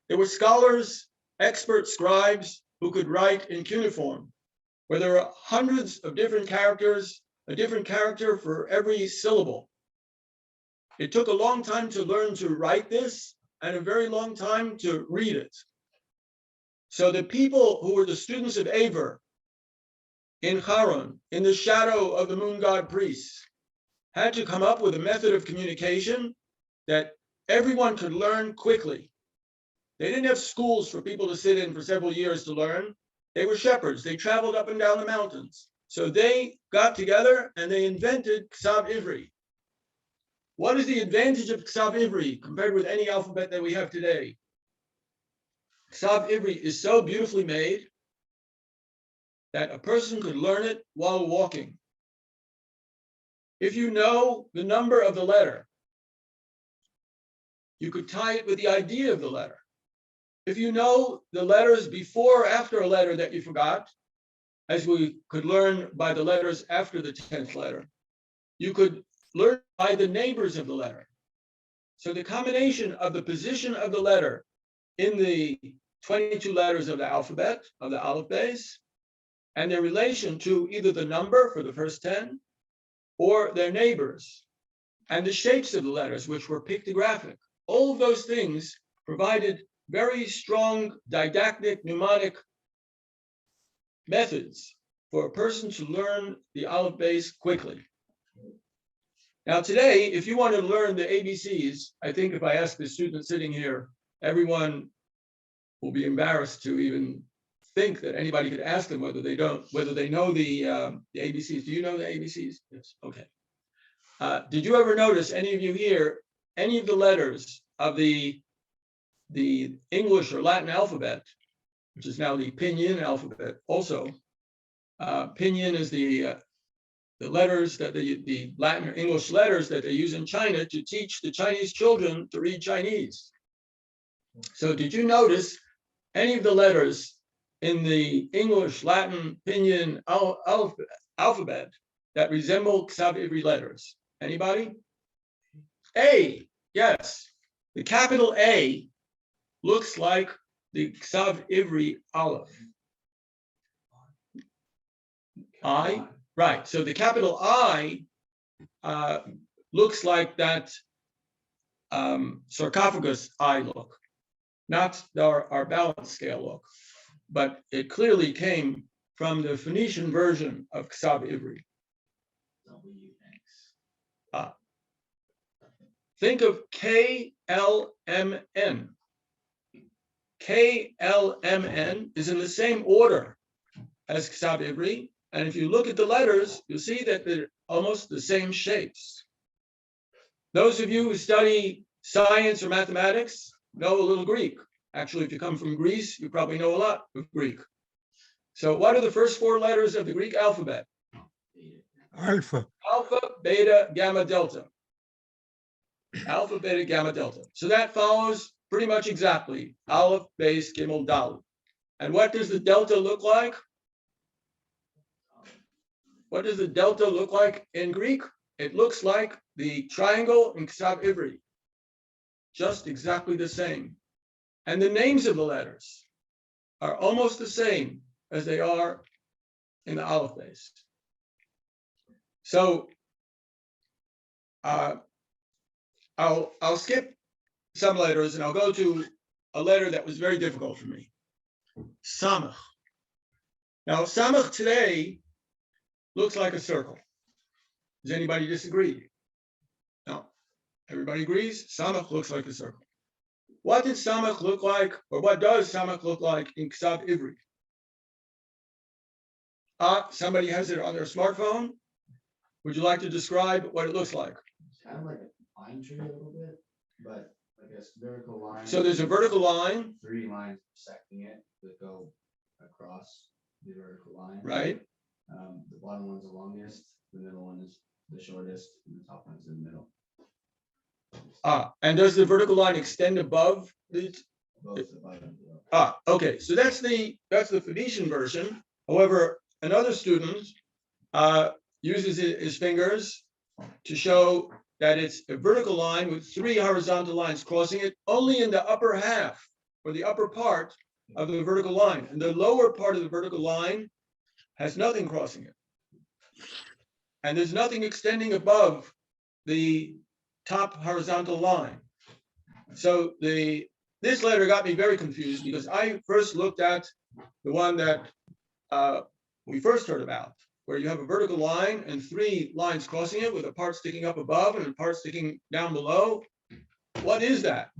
There were scholars, expert scribes who could write in cuneiform, where there are hundreds of different characters, a different character for every syllable. It took a long time to learn to write this and a very long time to read it. So the people who were the students of Aver in Harran, in the shadow of the moon god priests, had to come up with a method of communication that everyone could learn quickly. They didn't have schools for people to sit in for several years to learn. They were shepherds. They traveled up and down the mountains. So they got together and they invented Ktav Ivri. What is the advantage of Ktav Ivri compared with any alphabet that we have today? Ktav Ivri is so beautifully made that a person could learn it while walking. If you know the number of the letter, you could tie it with the idea of the letter. If you know the letters before or after a letter that you forgot, as we could learn by the letters after the 10th letter, you could learn by the neighbors of the letter. So the combination of the position of the letter in the 22 letters of the alphabet, of the aleph base, and their relation to either the number for the first 10 or their neighbors, and the shapes of the letters, which were pictographic. All of those things provided very strong didactic mnemonic methods for a person to learn the aleph base quickly. Now today, if you want to learn the ABCs, I think if I ask the students sitting here, everyone will be embarrassed to even think that anybody could ask them whether they know the ABCs. Do you know the ABCs? Yes. Okay. Did you ever notice, any of you here, any of the letters of the English or Latin alphabet, which is now the Pinyin alphabet also? Pinyin is the letters that the Latin or English letters that they use in China to teach the Chinese children to read Chinese. So did you notice any of the letters in the English, Latin, Pinyin alphabet that resemble Ktav Ivri letters? Anybody? A, yes. The capital A looks like the Ktav Ivri aleph. I, right. So the capital I looks like that sarcophagus I look, not our balance scale look, but it clearly came from the Phoenician version of Ktav Ivri. Think of KLMN. KLMN is in the same order as Ktav Ivri, and if you look at the letters, you'll see that they're almost the same shapes. Those of you who study science or mathematics know a little Greek. Actually, if you come from Greece, you probably know a lot of Greek. So what are the first 4 letters of the Greek alphabet? Alpha. Alpha, beta, gamma, delta. Alpha, beta, gamma, delta. So that follows pretty much exactly aleph, base, gimel, dalet. And what does the delta look like? What does the delta look like in Greek? It looks like the triangle in Ktav Ivri. Just exactly the same. And the names of the letters are almost the same as they are in the aleph base. So I'll skip some letters and I'll go to a letter that was very difficult for me. Samach. Now, Samach today looks like a circle. Does anybody disagree? No. Everybody agrees? Samach looks like a circle. What did Samach look like, or what does Samach look like in Ktav Ivri? Somebody has it on their smartphone. Would you like to describe what it looks like? It's kind of like a pine tree a little bit, but like a vertical line. So there's a vertical line. 3 lines intersecting it that go across the vertical line. Right. The bottom one's the longest, the middle one is the shortest, and the top one's in the middle. And does the vertical line extend above the? Both the bottom and below. Okay. So that's the Phoenician version. However, another student uses his fingers to show that it's a vertical line with 3 horizontal lines crossing it only in the upper half or the upper part of the vertical line. And the lower part of the vertical line has nothing crossing it. And there's nothing extending above the top horizontal line. So this letter got me very confused because I first looked at the one that we first heard about, where you have a vertical line and 3 lines crossing it with a part sticking up above and a part sticking down below. What is that?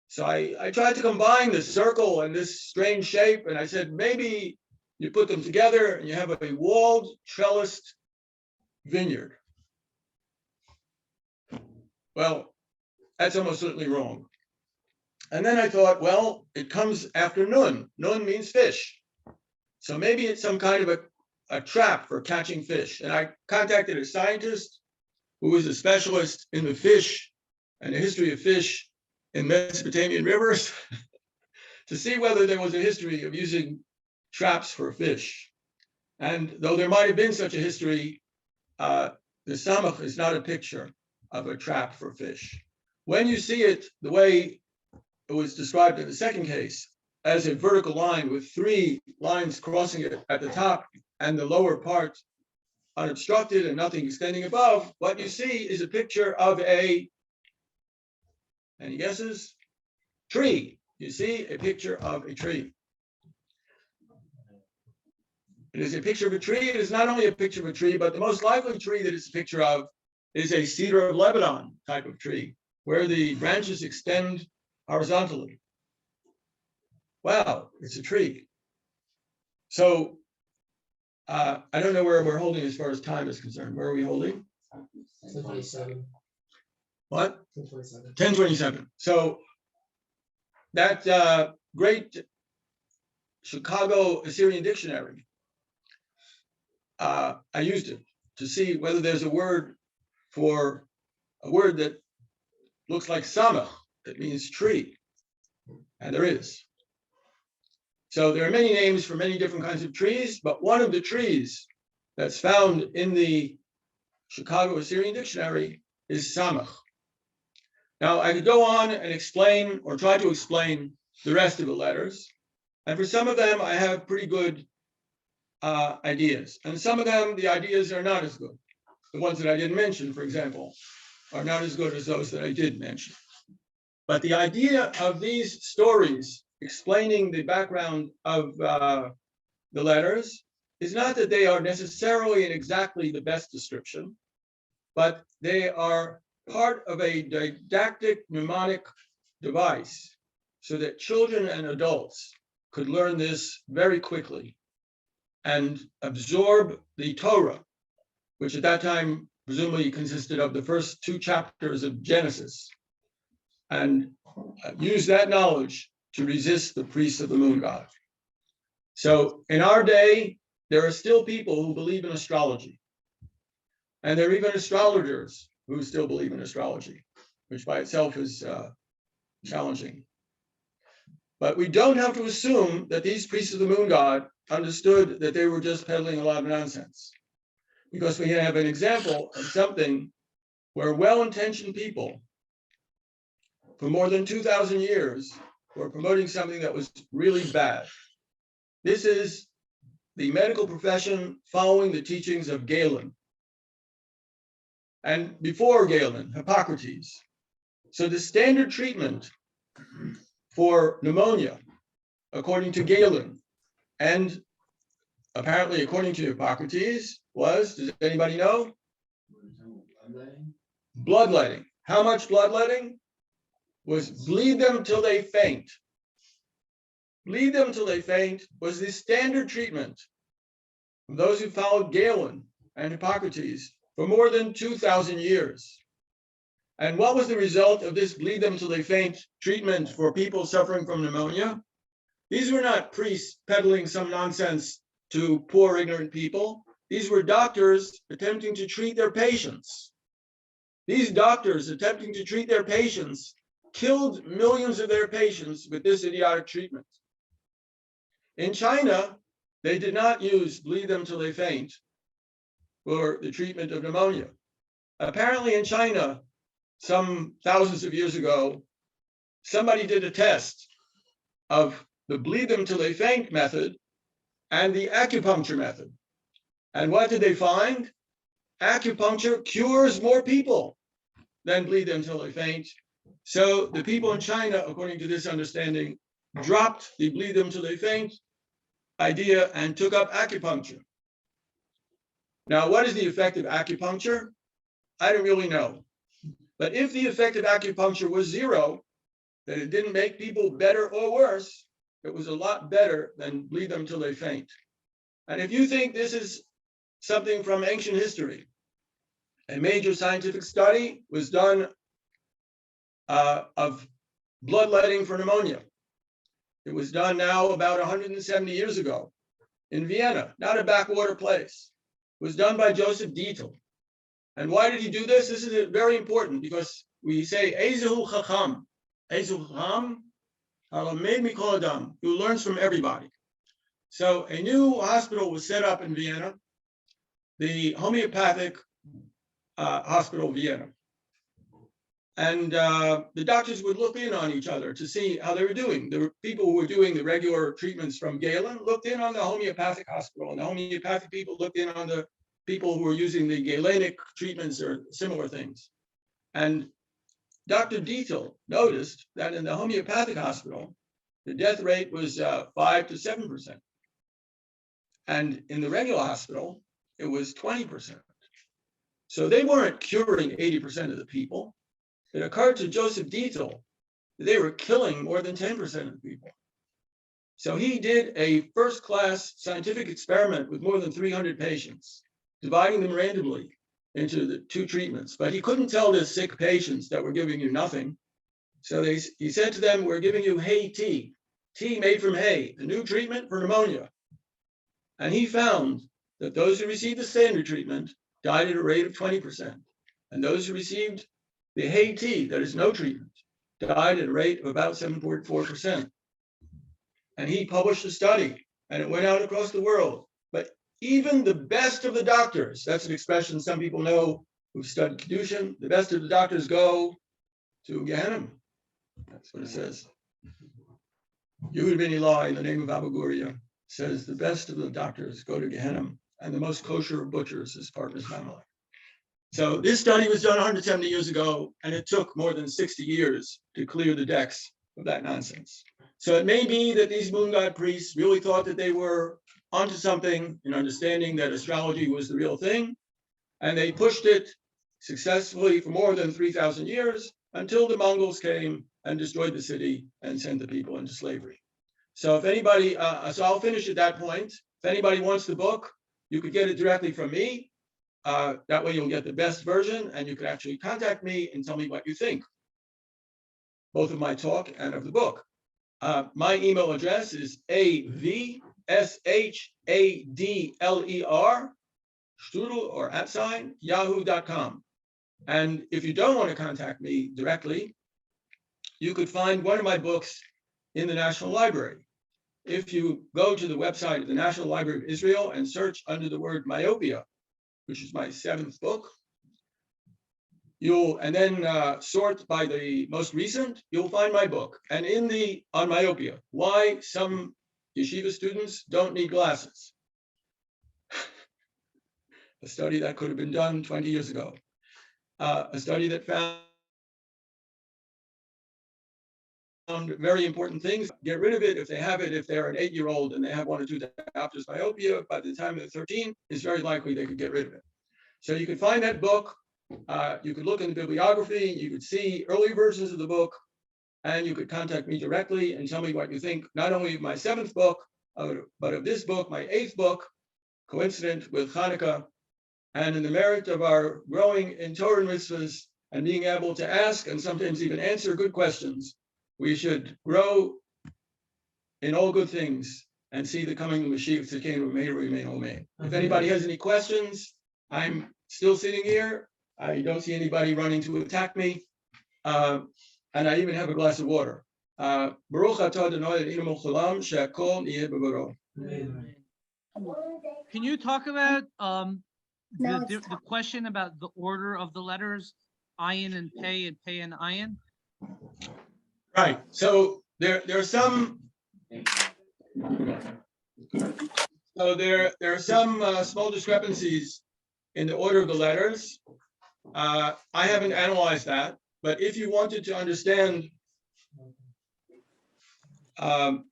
So I tried to combine this circle and this strange shape, and I said, maybe you put them together and you have a walled, trellised vineyard. Well, that's almost certainly wrong. And then I thought, well, it comes after nun. Nun means fish. So maybe it's some kind of a trap for catching fish. And I contacted a scientist who was a specialist in the fish and the history of fish in Mesopotamian rivers to see whether there was a history of using traps for fish. And though there might have been such a history, the samach is not a picture of a trap for fish. When you see it the way it was described in the second case, as a vertical line with 3 lines crossing it at the top and the lower part unobstructed and nothing extending above, what you see is a picture of any guesses? Tree. You see a picture of a tree. It is a picture of a tree. It is not only a picture of a tree, but the most likely tree that it's a picture of is a cedar of Lebanon type of tree, where the branches extend horizontally. Wow, it's a tree. So I don't know where we're holding as far as time is concerned. Where are we holding? 10:27. What? 10:27. 10:27. So that great Chicago Assyrian dictionary, I used it to see whether there's a word for a word that looks like samach, that means tree. And there is. So there are many names for many different kinds of trees, but one of the trees that's found in the Chicago Assyrian dictionary is samach. Now I could go on and explain or try to explain the rest of the letters. And for some of them, I have pretty good ideas. And some of them, the ideas are not as good. The ones that I didn't mention, for example, are not as good as those that I did mention. But the idea of these stories explaining the background of the letters is not that they are necessarily and exactly the best description, but they are part of a didactic mnemonic device so that children and adults could learn this very quickly and absorb the Torah, which at that time presumably consisted of the first 2 chapters of Genesis, and use that knowledge to resist the priests of the moon god. So in our day, there are still people who believe in astrology. And there are even astrologers who still believe in astrology, which by itself is challenging. But we don't have to assume that these priests of the moon god understood that they were just peddling a lot of nonsense. Because we have an example of something where well-intentioned people for more than 2,000 years were promoting something that was really bad. This is the medical profession following the teachings of Galen. And before Galen, Hippocrates. So the standard treatment for pneumonia, according to Galen, and apparently according to Hippocrates, was, does anybody know? Bloodletting. How much bloodletting? Was bleed them till they faint. Bleed them till they faint was the standard treatment of those who followed Galen and Hippocrates for more than 2,000 years. And what was the result of this bleed them till they faint treatment for people suffering from pneumonia? These were not priests peddling some nonsense to poor, ignorant people. These were doctors attempting to treat their patients. These doctors attempting to treat their patients killed millions of their patients with this idiotic treatment. In China, they did not use bleed them till they faint for the treatment of pneumonia. Apparently in China, some thousands of years ago, somebody did a test of the bleed them till they faint method and the acupuncture method. And what did they find? Acupuncture cures more people than bleed them till they faint. So the people in China, according to this understanding, dropped the bleed them till they faint idea and took up acupuncture. Now, what is the effect of acupuncture? I don't really know. But if the effect of acupuncture was 0, that it didn't make people better or worse, it was a lot better than bleed them till they faint. And if you think this is something from ancient history, a major scientific study was done of bloodletting for pneumonia. It was done now about 170 years ago in Vienna, not a backwater place. It was done by Joseph Dietl. And why did he do this? This is very important because we say, Ezehu Chacham, Ezehu Chacham, Halamed Mikol Adam, who learns from everybody. So a new hospital was set up in Vienna, the homeopathic hospital Vienna. And the doctors would look in on each other to see how they were doing. The people who were doing the regular treatments from Galen looked in on the homeopathic hospital, and the homeopathic people looked in on the people who were using the Galenic treatments or similar things. And Dr. Dietl noticed that in the homeopathic hospital, the death rate was 5 to 7%. And in the regular hospital, it was 20%. So they weren't curing 80% of the people. It occurred to Joseph Dietl that they were killing more than 10% of the people. So he did a first-class scientific experiment with more than 300 patients, dividing them randomly into the two treatments. But he couldn't tell the sick patients that we're giving you nothing. So he said to them, we're giving you hay tea made from hay, a new treatment for pneumonia. And he found that those who received the standard treatment died at a rate of 20%. And those who received the hay tea, that is no treatment, died at a rate of about 7.4%. And he published a study, and it went out across the world. But even the best of the doctors, that's an expression some people know who've studied Kedushin, the best of the doctors go to Gehenna. That's what it says. Yehud ben Eli, in the name of Abu Guria, says the best of the doctors go to Gehenna, and the most kosher of butchers is partners family. So this study was done 170 years ago, and it took more than 60 years to clear the decks of that nonsense. So it may be that these moon god priests really thought that they were onto something in understanding that astrology was the real thing, and they pushed it successfully for more than 3,000 years until the Mongols came and destroyed the city and sent the people into slavery. So if anybody, so I'll finish at that point. If anybody wants the book, you could get it directly from me. That way you'll get the best version, and you can actually contact me and tell me what you think, both of my talk and of the book. My email address is avshadler, strudel or @ yahoo.com. And if you don't want to contact me directly, you could find one of my books in the National Library. If you go to the website of the National Library of Israel and search under the word myopia, which is my 7th book, and then sort by the most recent, you'll find my book. And on myopia, why some yeshiva students don't need glasses. A study that could have been done 20 years ago. A study that found very important things. Get rid of it if they have it. If they're an 8-year-old and they have 1 or 2 diopters myopia, by the time they're 13, it's very likely they could get rid of it. So you can find that book. You could look in the bibliography. You could see early versions of the book, and you could contact me directly and tell me what you think, not only of my 7th book, but of this book, my 8th book, coincident with Hanukkah, and in the merit of our growing in Torah and mitzvahs and being able to ask and sometimes even answer good questions. We should grow in all good things and see the coming of Mashiach Tzidkeinu Meir remain Omein. If anybody has any questions, I'm still sitting here. I don't see anybody running to attack me. And I even have a glass of water. Baruch atah Adonai Eloheinu Cholam she'akol yeh b'varo. Can you talk about the question about the order of the letters, ayin and pei and ayin? Right. So there are some. So there are some small discrepancies in the order of the letters. I haven't analyzed that, but if you wanted to understand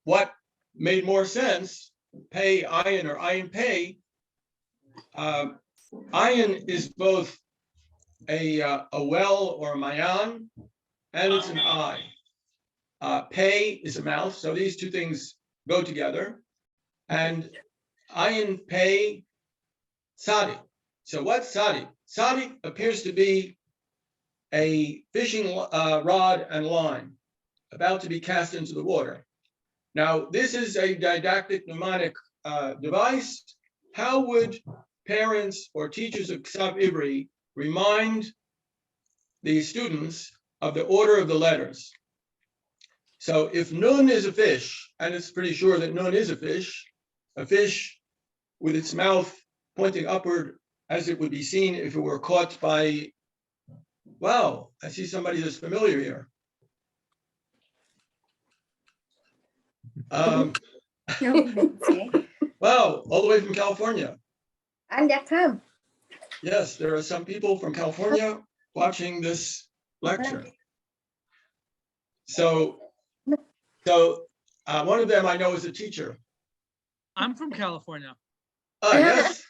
what made more sense, pei ayin or ayin pei, ayin is both a well or a mayan, and it's an eye. Pei is a mouth, so these two things go together. And ayin pei tzadi. So what's tzadi? Tzadi appears to be a fishing rod and line. about to be cast into the water. Now, this is a didactic mnemonic device. How would parents or teachers of Ktav Ivri remind the students of the order of the letters? So if nun is a fish, and it's pretty sure that nun is a fish with its mouth pointing upward as it would be seen if it were caught by, wow, I see somebody that's familiar here. Wow, all the way from California. Yes, there are some people from California watching this lecture. So one of them I know is a teacher. I'm from California. Yes.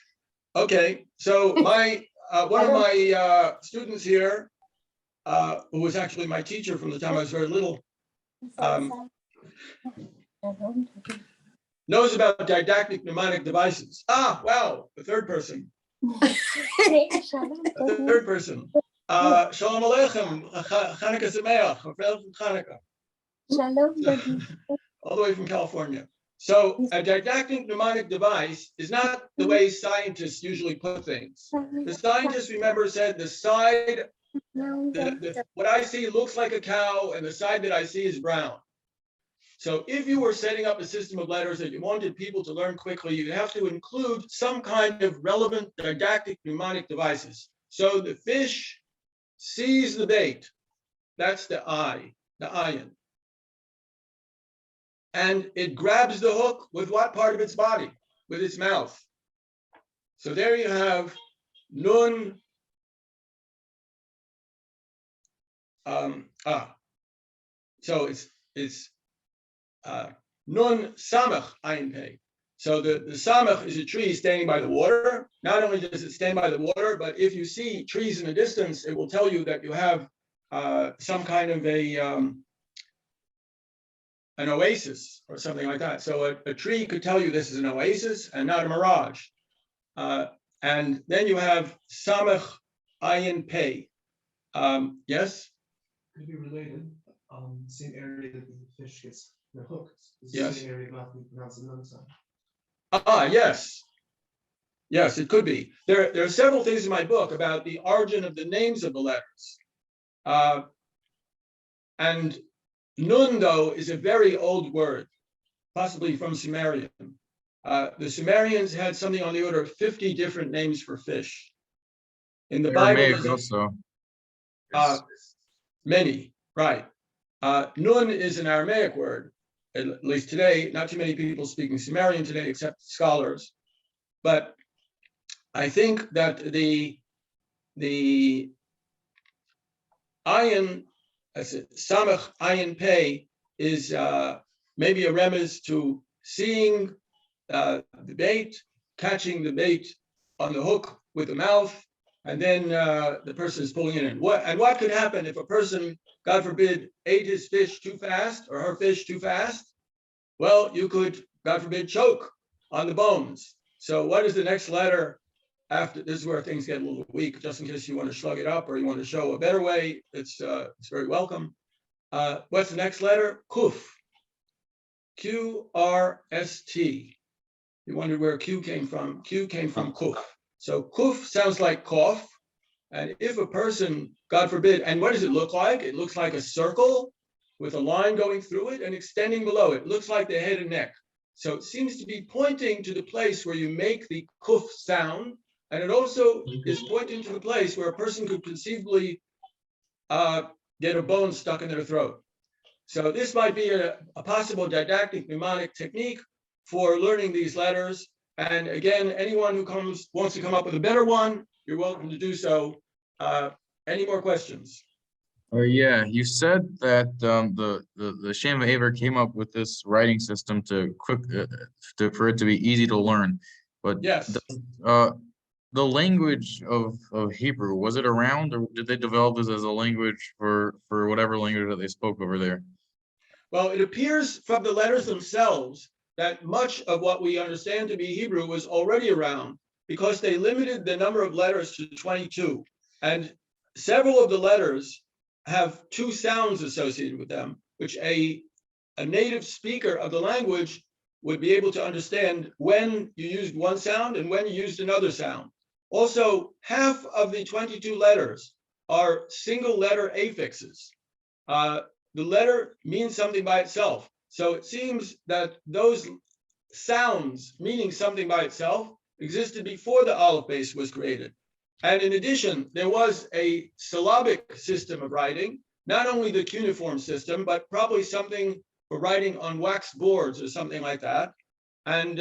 Okay. So my one of my students here, who was actually my teacher from the time I was very little, knows about didactic mnemonic devices. Ah, wow, the third person. The third person. Shalom Aleichem, Chanukah Sameach, Chanukah. All the way from California. So a didactic mnemonic device is not the way scientists usually put things. The scientists, remember, said the side, what I see looks like a cow and the side that I see is brown. So if you were setting up a system of letters that you wanted people to learn quickly, you have to include some kind of relevant didactic mnemonic devices. So the fish sees the bait. That's the eye, the ayin. And it grabs the hook with what part of its body? With its mouth. So there you have nun. So it's nun samach ayin pei. So the samach is a tree standing by the water. Not only does it stand by the water, but if you see trees in the distance, it will tell you that you have some kind of an oasis or something like that. So a tree could tell you this is an oasis and not a mirage. And then you have samach ayin pei. Yes? Could be related. Same area that the fish gets the hook. Yes. Same area about we pronounce the nun sign. Yes. Yes, it could be. There are several things in my book about the origin of the names of the letters. And nun, though, is a very old word, possibly from Sumerian. The Sumerians had something on the order of 50 different names for fish. In the Aramaic Bible, also. many, right. Nun is an Aramaic word, at least today. Not too many people speaking Sumerian today, except scholars. But I think that the ayin, samach ayin pei, is maybe a remez to seeing the bait, catching the bait on the hook with the mouth, and then the person is pulling it in. What could happen if a person, God forbid, ate his fish too fast or her fish too fast? Well, you could, God forbid, choke on the bones. So what is the next letter after? This is where things get a little weak, just in case you want to slug it up or you want to show a better way. It's very welcome. What's the next letter? Kuf. Q-R-S-T. You wondered where Q came from. Q came from kuf. So kuf sounds like cough. And if a person, God forbid, and what does it look like? It looks like a circle with a line going through it and extending below it. It looks like the head and neck. So it seems to be pointing to the place where you make the kuf sound. And it also is pointing to the place where a person could conceivably get a bone stuck in their throat. So this might be a possible didactic mnemonic technique for learning these letters. And again, anyone who wants to come up with a better one, you're welcome to do so. Any more questions? Yeah, you said that the Shem Aver came up with this writing system for it to be easy to learn. But Yes. The language of Hebrew, was it around, or did they develop this as a language for whatever language that they spoke over there? Well, it appears from the letters themselves that much of what we understand to be Hebrew was already around, because they limited the number of letters to 22. And several of the letters have two sounds associated with them. which a native speaker of the language would be able to understand when you used one sound and when you used another sound. Also, half of the 22 letters are single letter affixes. The letter means something by itself. So it seems that those sounds meaning something by itself existed before the Aleph base was created. And in addition, there was a syllabic system of writing, not only the cuneiform system, but probably something for writing on wax boards or something like that. And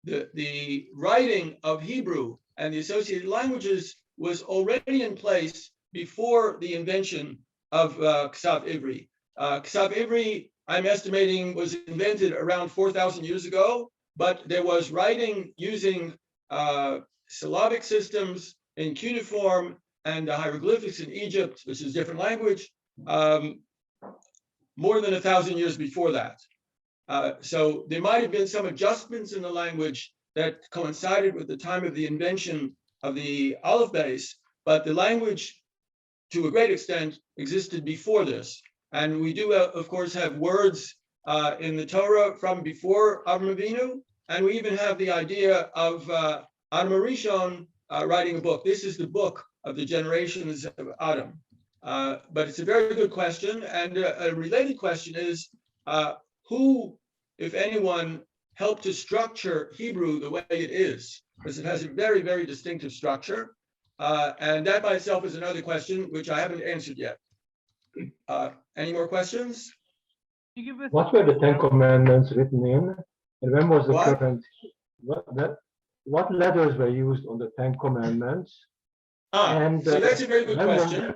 the writing of Hebrew and the associated languages was already in place before the invention of Ktav Ivri. Ktav Ivri, I'm estimating, was invented around 4,000 years ago, but there was writing using syllabic systems in cuneiform and hieroglyphics in Egypt, which is a different language, more than 1,000 years before that. So there might have been some adjustments in the language that coincided with the time of the invention of the Aleph base, but the language, to a great extent, existed before this. And we do, of course, have words in the Torah from before Avram Avinu, and we even have the idea of Adam Rishon writing a book. This is the book of the generations of Adam. But it's a very good question. And a related question is, who, if anyone, helped to structure Hebrew the way it is? Because it has a very, very distinctive structure. And that by itself is another question, which I haven't answered yet. Any more questions? What were the 10 commandments written in? And when was the What? current, what letters were used on the 10 commandments? So that's a very good when was question.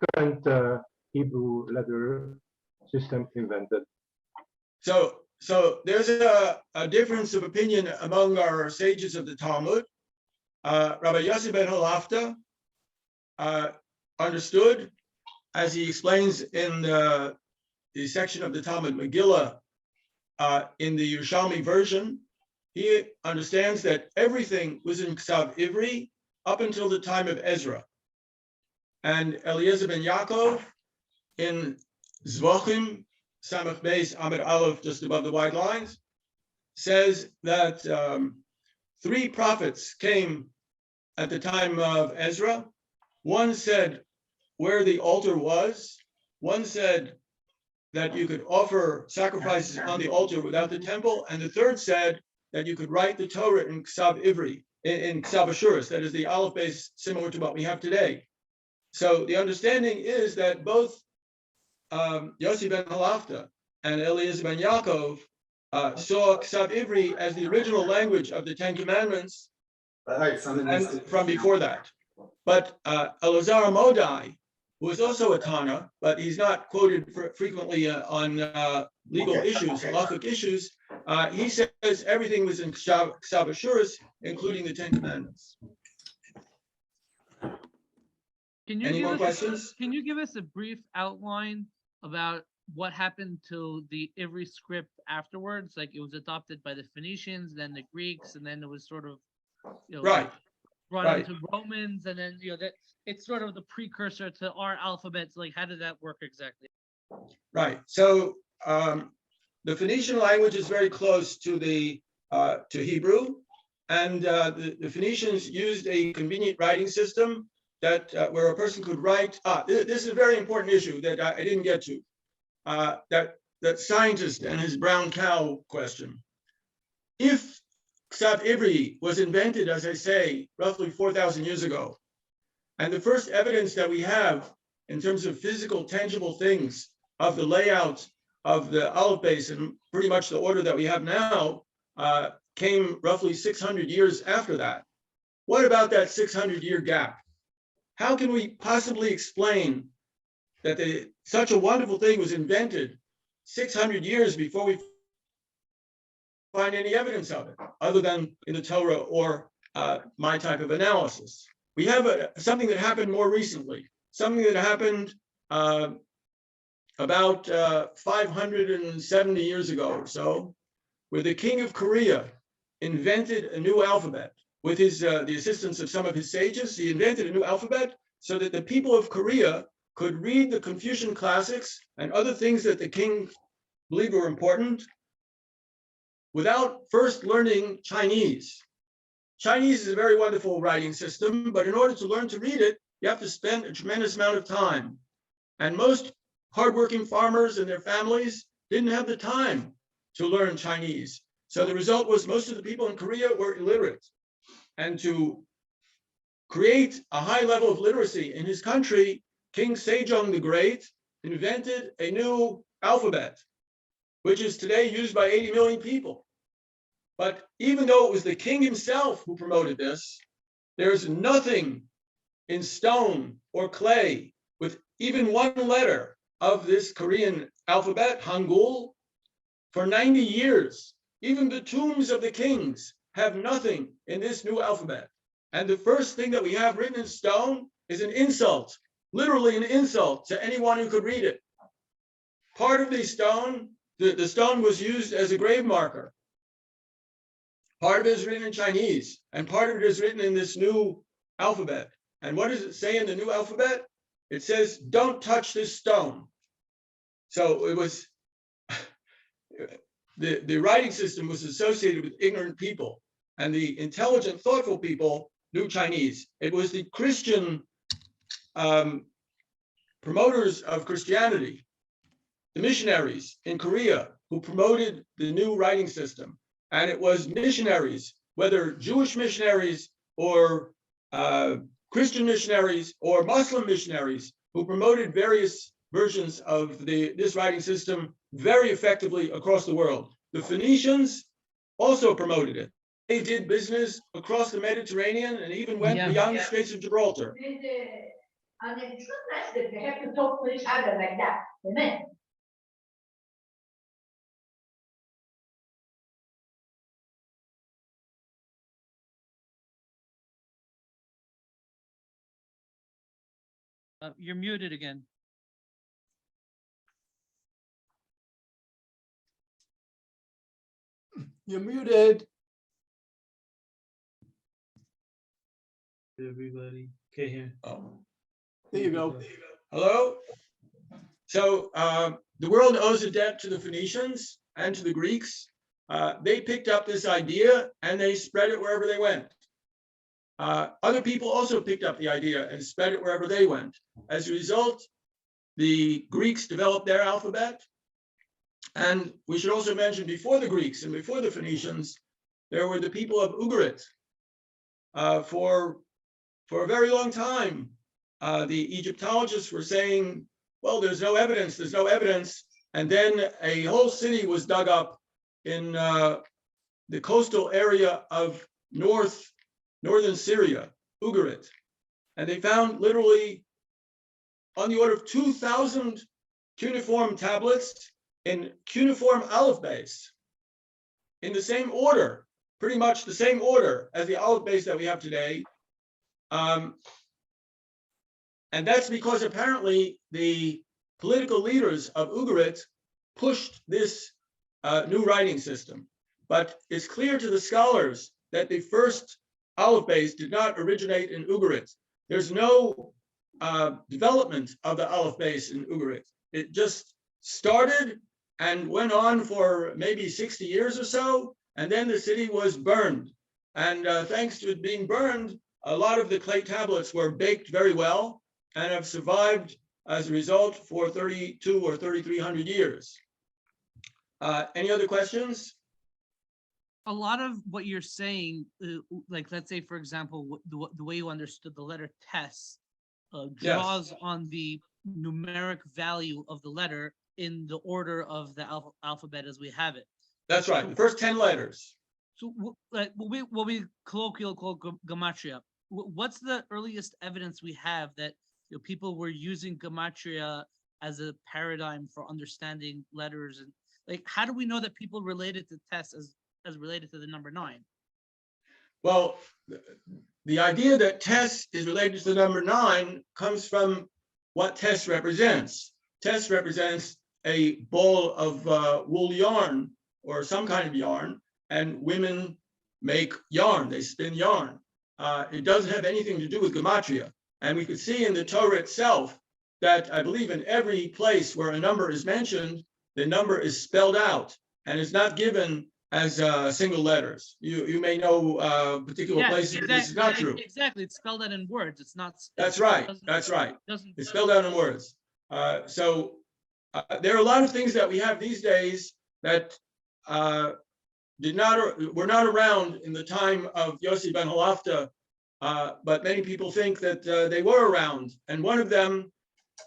the current Hebrew letter system invented? So there's a difference of opinion among our sages of the Talmud. Rabbi Yossi ben Halafta understood, as he explains in the section of the Talmud Megillah in the Yerushalmi version, he understands that everything was in Ktav Ivri up until the time of Ezra. And Eliezer ben Yaakov in Zvachim, Samach Beis Amid Aleph, just above the white lines, says that 3 prophets came at the time of Ezra. One said where the altar was. One said that you could offer sacrifices on the altar without the temple. And the third said that you could write the Torah in Ktav Ivri, in Ktav Ashuris, that is the Aleph base similar to what we have today. So the understanding is that both Yossi ben Halafta and Eliezer ben Yaakov saw Ktav Ivri as the original language of the 10 Commandments, and from before that. But Elazar Amodai, who is also a Tana, but he's not quoted frequently on legal issues, halachic issues, he says everything was in Ktav Ashuris, including the 10 Commandments. Any more questions? Can you give us a brief outline about what happened to the Ivri script afterwards? Like, it was adopted by the Phoenicians, then the Greeks, and then it was sort of, Right. brought into Romans, and then that it's sort of the precursor to our alphabets. Like, how did that work exactly? Right. So the Phoenician language is very close to the to Hebrew, and the Phoenicians used a convenient writing system that where a person could write. This is a very important issue that I didn't get to. That scientist and his brown cow question. If Ktav Ivri was invented, as I say, roughly 4,000 years ago, and the first evidence that we have in terms of physical, tangible things of the layout of the Aleph base and pretty much the order that we have now came roughly 600 years after that. What about that 600-year gap? How can we possibly explain that such a wonderful thing was invented 600 years before we find any evidence of it, other than in the Torah or my type of analysis? We have something that happened more recently, something that happened about 570 years ago or so, where the king of Korea invented a new alphabet with the assistance of some of his sages. He invented a new alphabet so that the people of Korea could read the Confucian classics and other things that the king believed were important without first learning Chinese. Chinese is a very wonderful writing system, but in order to learn to read it, you have to spend a tremendous amount of time. And most hardworking farmers and their families didn't have the time to learn Chinese. So the result was most of the people in Korea were illiterate. And to create a high level of literacy in his country, King Sejong the Great invented a new alphabet, which is today used by 80 million people. But even though it was the king himself who promoted this, there's nothing in stone or clay with even one letter of this Korean alphabet, Hangul, for 90 years. Even the tombs of the kings have nothing in this new alphabet. And the first thing that we have written in stone is an insult, literally an insult to anyone who could read it. Part of the stone, the stone was used as a grave marker. Part of it is written in Chinese, and part of it is written in this new alphabet. And what does it say in the new alphabet? It says, "Don't touch this stone." So it was, the writing system was associated with ignorant people, and the intelligent, thoughtful people knew Chinese. It was the Christian promoters of Christianity, the missionaries in Korea, who promoted the new writing system. And it was missionaries, whether Jewish missionaries or Christian missionaries or Muslim missionaries, who promoted various versions of this writing system very effectively across the world. The Phoenicians also promoted it. They did business across the Mediterranean and even went beyond the Straits of Gibraltar. You're muted again. You're muted. Everybody, okay, here. Oh. There you go. Hello? So the world owes a debt to the Phoenicians and to the Greeks. They picked up this idea and they spread it wherever they went. Other people also picked up the idea and spread it wherever they went. As a result, the Greeks developed their alphabet. And we should also mention, before the Greeks and before the Phoenicians, there were the people of Ugarit. For a very long time, the Egyptologists were saying, well, there's no evidence, there's no evidence. And then a whole city was dug up in the coastal area of northern Syria, Ugarit. And they found literally on the order of 2,000 cuneiform tablets in cuneiform alphabets in the same order, pretty much the same order as the alphabets that we have today. And that's because apparently the political leaders of Ugarit pushed this new writing system. But it's clear to the scholars that the first alphabets did not originate in Ugarit. There's no development of the alphabets in Ugarit. It just started and went on for maybe 60 years or so, and then the city was burned. And thanks to it being burned, a lot of the clay tablets were baked very well and have survived as a result for 32 or 3,300 years. Any other questions? A lot of what you're saying, like let's say, for example, the way you understood the letter tes draws on the numeric value of the letter in the order of the alphabet as we have it. That's right, the first 10 letters. So what we colloquially call gematria. What's the earliest evidence we have that people were using gematria as a paradigm for understanding letters? And like, how do we know that people related to tes as related to the number 9? Well, the idea that tes is related to the number 9 comes from what tes represents. Tes represents a ball of wool yarn or some kind of yarn, and women make yarn, they spin yarn. It doesn't have anything to do with gematria. And we could see in the Torah itself that I believe in every place where a number is mentioned, the number is spelled out and is not given as single letters. You may know particular places where this is not true. Exactly. It's spelled out in words. It's not. That's right. That's right. It's spelled out in words. So there are a lot of things that we have these days that were not around in the time of Yossi ben Halafta, but many people think that they were around. And one of them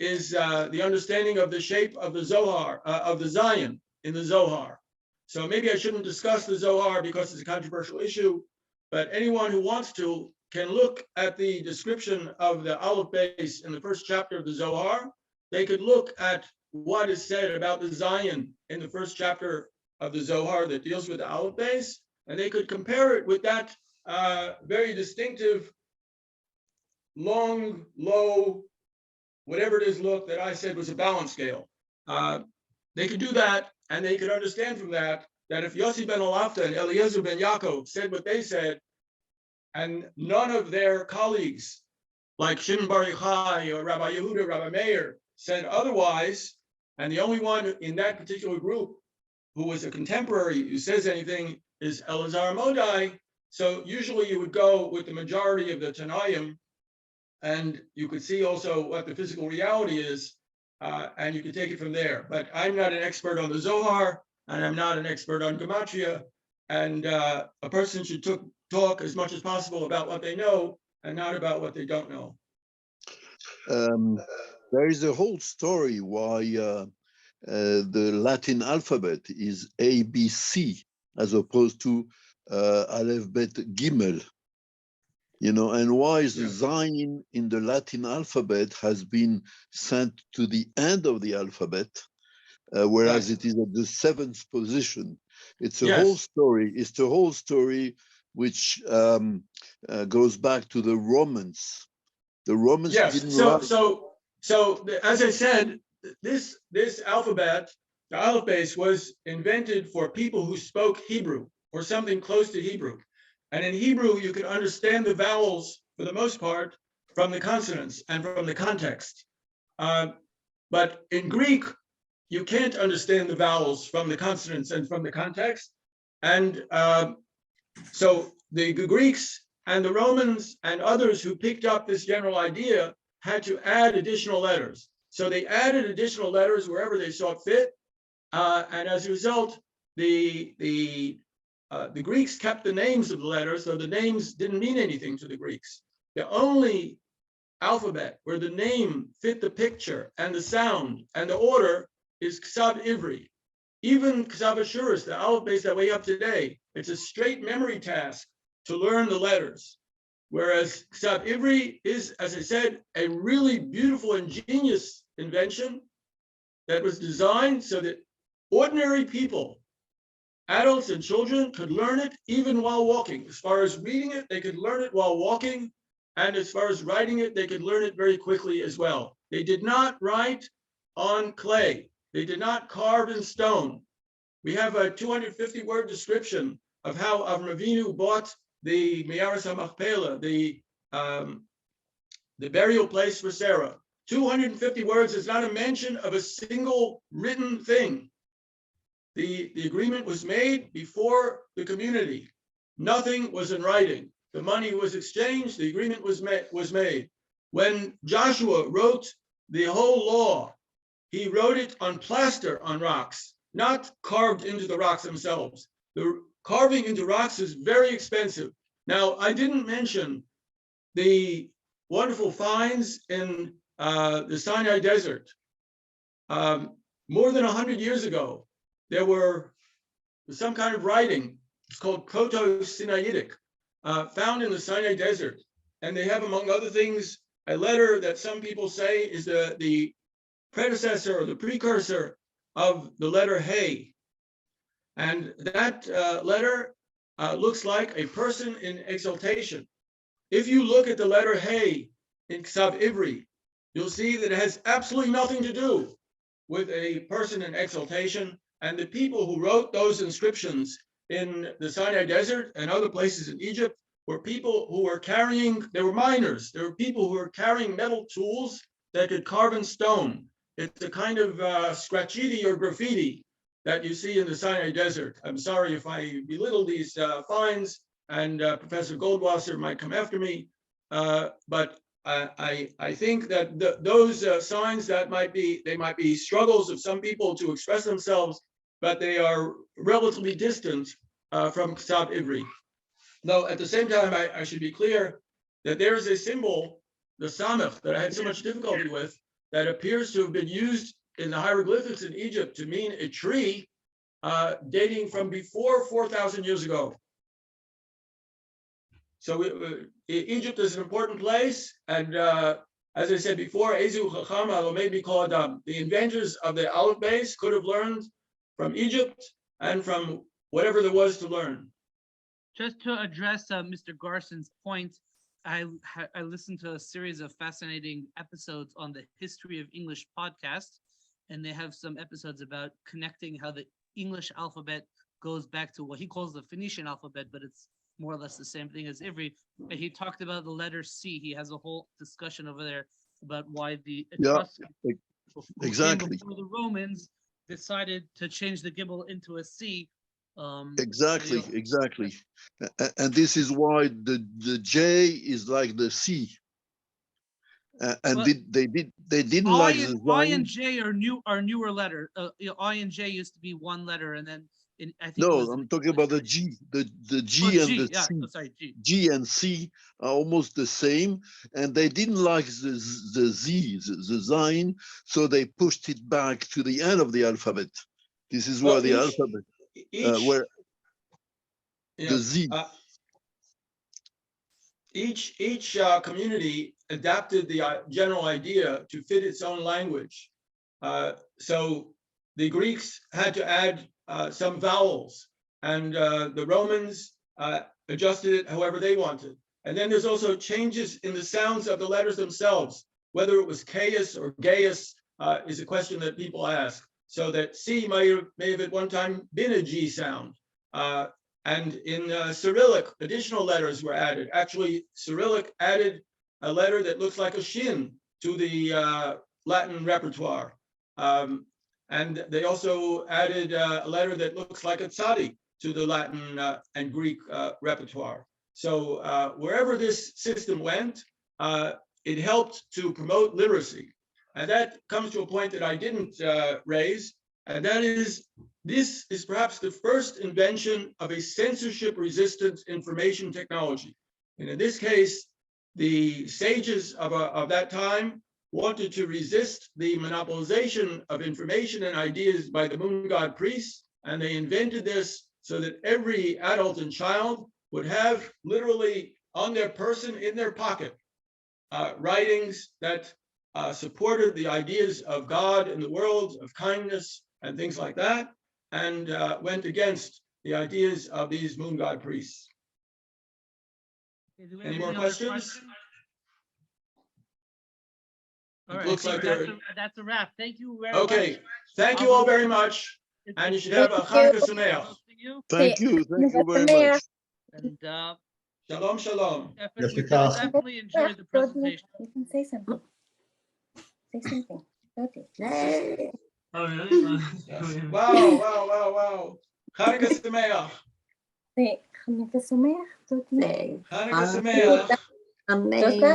is the understanding of the shape of the Zohar, of the Zion in the Zohar. So maybe I shouldn't discuss the Zohar because it's a controversial issue, but anyone who wants to can look at the description of the Aleph base in the first chapter of the Zohar. They could look at what is said about the Zion in the first chapter of the Zohar that deals with the Aleph base, and they could compare it with that very distinctive long, low, whatever it is look that I said was a balance scale. They could do that, and they could understand from that if Yossi ben Halafta and Eliezer ben Yaakov said what they said, and none of their colleagues, like Shimon Bar Yochai or Rabbi Yehuda, Rabbi Meir, said otherwise, and the only one in that particular group who was a contemporary who says anything is Elazar Modai. So usually you would go with the majority of the Tanaim, and you could see also what the physical reality is, and you could take it from there. But I'm not an expert on the Zohar, and I'm not an expert on Gematria, and a person should talk as much as possible about what they know and not about what they don't know. There is a whole story why the Latin alphabet is ABC as opposed to Aleph, Bet, Gimel. You know, and why is the Zayin in the Latin alphabet has been sent to the end of the alphabet, whereas it is at the 7th position. It's a whole story. It's the whole story which goes back to the Romans. The Romans didn't write. So as I said, this alphabet, the Aleph base, was invented for people who spoke Hebrew or something close to Hebrew. And in Hebrew, you could understand the vowels, for the most part, from the consonants and from the context. But in Greek, you can't understand the vowels from the consonants and from the context. And so the Greeks and the Romans and others who picked up this general idea had to add additional letters. So they added additional letters wherever they saw fit. And as a result, the Greeks kept the names of the letters, so the names didn't mean anything to the Greeks. The only alphabet where the name fit the picture and the sound and the order is Ktav Ivri. Even Ktav Ashuris, the Aleph base that we have today, it's a straight memory task to learn the letters. Whereas Ktav Ivri is, as I said, a really beautiful, ingenious invention that was designed so that ordinary people, adults and children, could learn it even while walking. As far as reading it, they could learn it while walking. And as far as writing it, they could learn it very quickly as well. They did not write on clay. They did not carve in stone. We have a 250-word description of how Avram Avinu bought the Me'aras HaMachpelah, the burial place for Sarah. 250 words is not a mention of a single written thing. The agreement was made before the community. Nothing was in writing. The money was exchanged. The agreement was made. When Joshua wrote the whole law, he wrote it on plaster on rocks, not carved into the rocks themselves. The carving into rocks is very expensive. Now, I didn't mention the wonderful finds in the Sinai Desert. More than 100 years ago, there were some kind of writing, it's called Proto-Sinaitic, found in the Sinai Desert. And they have, among other things, a letter that some people say is the predecessor or the precursor of the letter Hey. And that letter looks like a person in exaltation. If you look at the letter Hey in Ktav Ivri, you'll see that it has absolutely nothing to do with a person in exaltation. And the people who wrote those inscriptions in the Sinai Desert and other places in Egypt were people who were carrying, they were miners. There were people who were carrying metal tools that could carve in stone. It's a kind of scratchiti or graffiti that you see in the Sinai Desert. I'm sorry if I belittle these finds, and Professor Goldwasser might come after me, but I think that those signs that might be struggles of some people to express themselves, but they are relatively distant from Ktav Ivri. Though at the same time, I should be clear that there is a symbol, the samech, that I had so much difficulty with, that appears to have been used in the hieroglyphics in Egypt to mean a tree dating from before 4,000 years ago. So Egypt is an important place, and as I said before, Ezu Chacham Alomei B'Kol Adam. The inventors of the Aleph base could have learned from Egypt and from whatever there was to learn. Just to address Mr. Garson's point, I listened to a series of fascinating episodes on the History of English podcast, and they have some episodes about connecting how the English alphabet goes back to what he calls the Phoenician alphabet, but it's more or less the same thing as Ivri. And he talked about the letter C. He has a whole discussion over there about why the Etruscans, who came exactly. before the Romans, decided to change the gimel into a C. Exactly, so, exactly. And this is why the J is like the C. And Well, they didn't like the I sign. and J are newer letter. I and J used to be one letter, and then I think it No, was I'm talking about the G. The G oh, and G, the yeah. C. Oh, sorry, G. G and C are almost the same, and they didn't like the Z, the Zain, so they pushed it back to the end of the alphabet. This is why Well, the alphabet, where the Z. Each community adapted the general idea to fit its own language. So the Greeks had to add some vowels, and the Romans adjusted it however they wanted. And then there's also changes in the sounds of the letters themselves. Whether it was Caius or Gaius is a question that people ask. So that C may have at one time been a G sound. And in Cyrillic, additional letters were added. Actually, Cyrillic added a letter that looks like a shin to the Latin repertoire. And they also added a letter that looks like a tzadi to the Latin and Greek repertoire. So wherever this system went, it helped to promote literacy. And that comes to a point that I didn't raise, and that is, this is perhaps the first invention of a censorship-resistant information technology. And in this case, the sages of that time wanted to resist the monopolization of information and ideas by the moon god priests, and they invented this so that every adult and child would have literally on their person, in their pocket, writings that supported the ideas of God in the world, of kindness and things like that, and went against the ideas of these moon god priests. Okay, do we Any have more other questions? All It right, looks I think like there. that's a wrap. Thank you very much. Okay, thank you all very much, and you should have a Hanukkah Sameach. Thank you very much. And Shalom, shalom. definitely enjoyed the presentation. You can say something. Say something. Dodi. Oh, really? Yes. Wow. Hanukkah Sameach. Say Hanukkah Sameach, Dodi. Hanukkah Sameach. Tודה,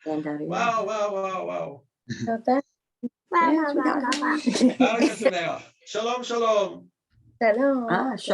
Dodi. Wow. תודה. Hanukkah Sameach. Shalom. שלום.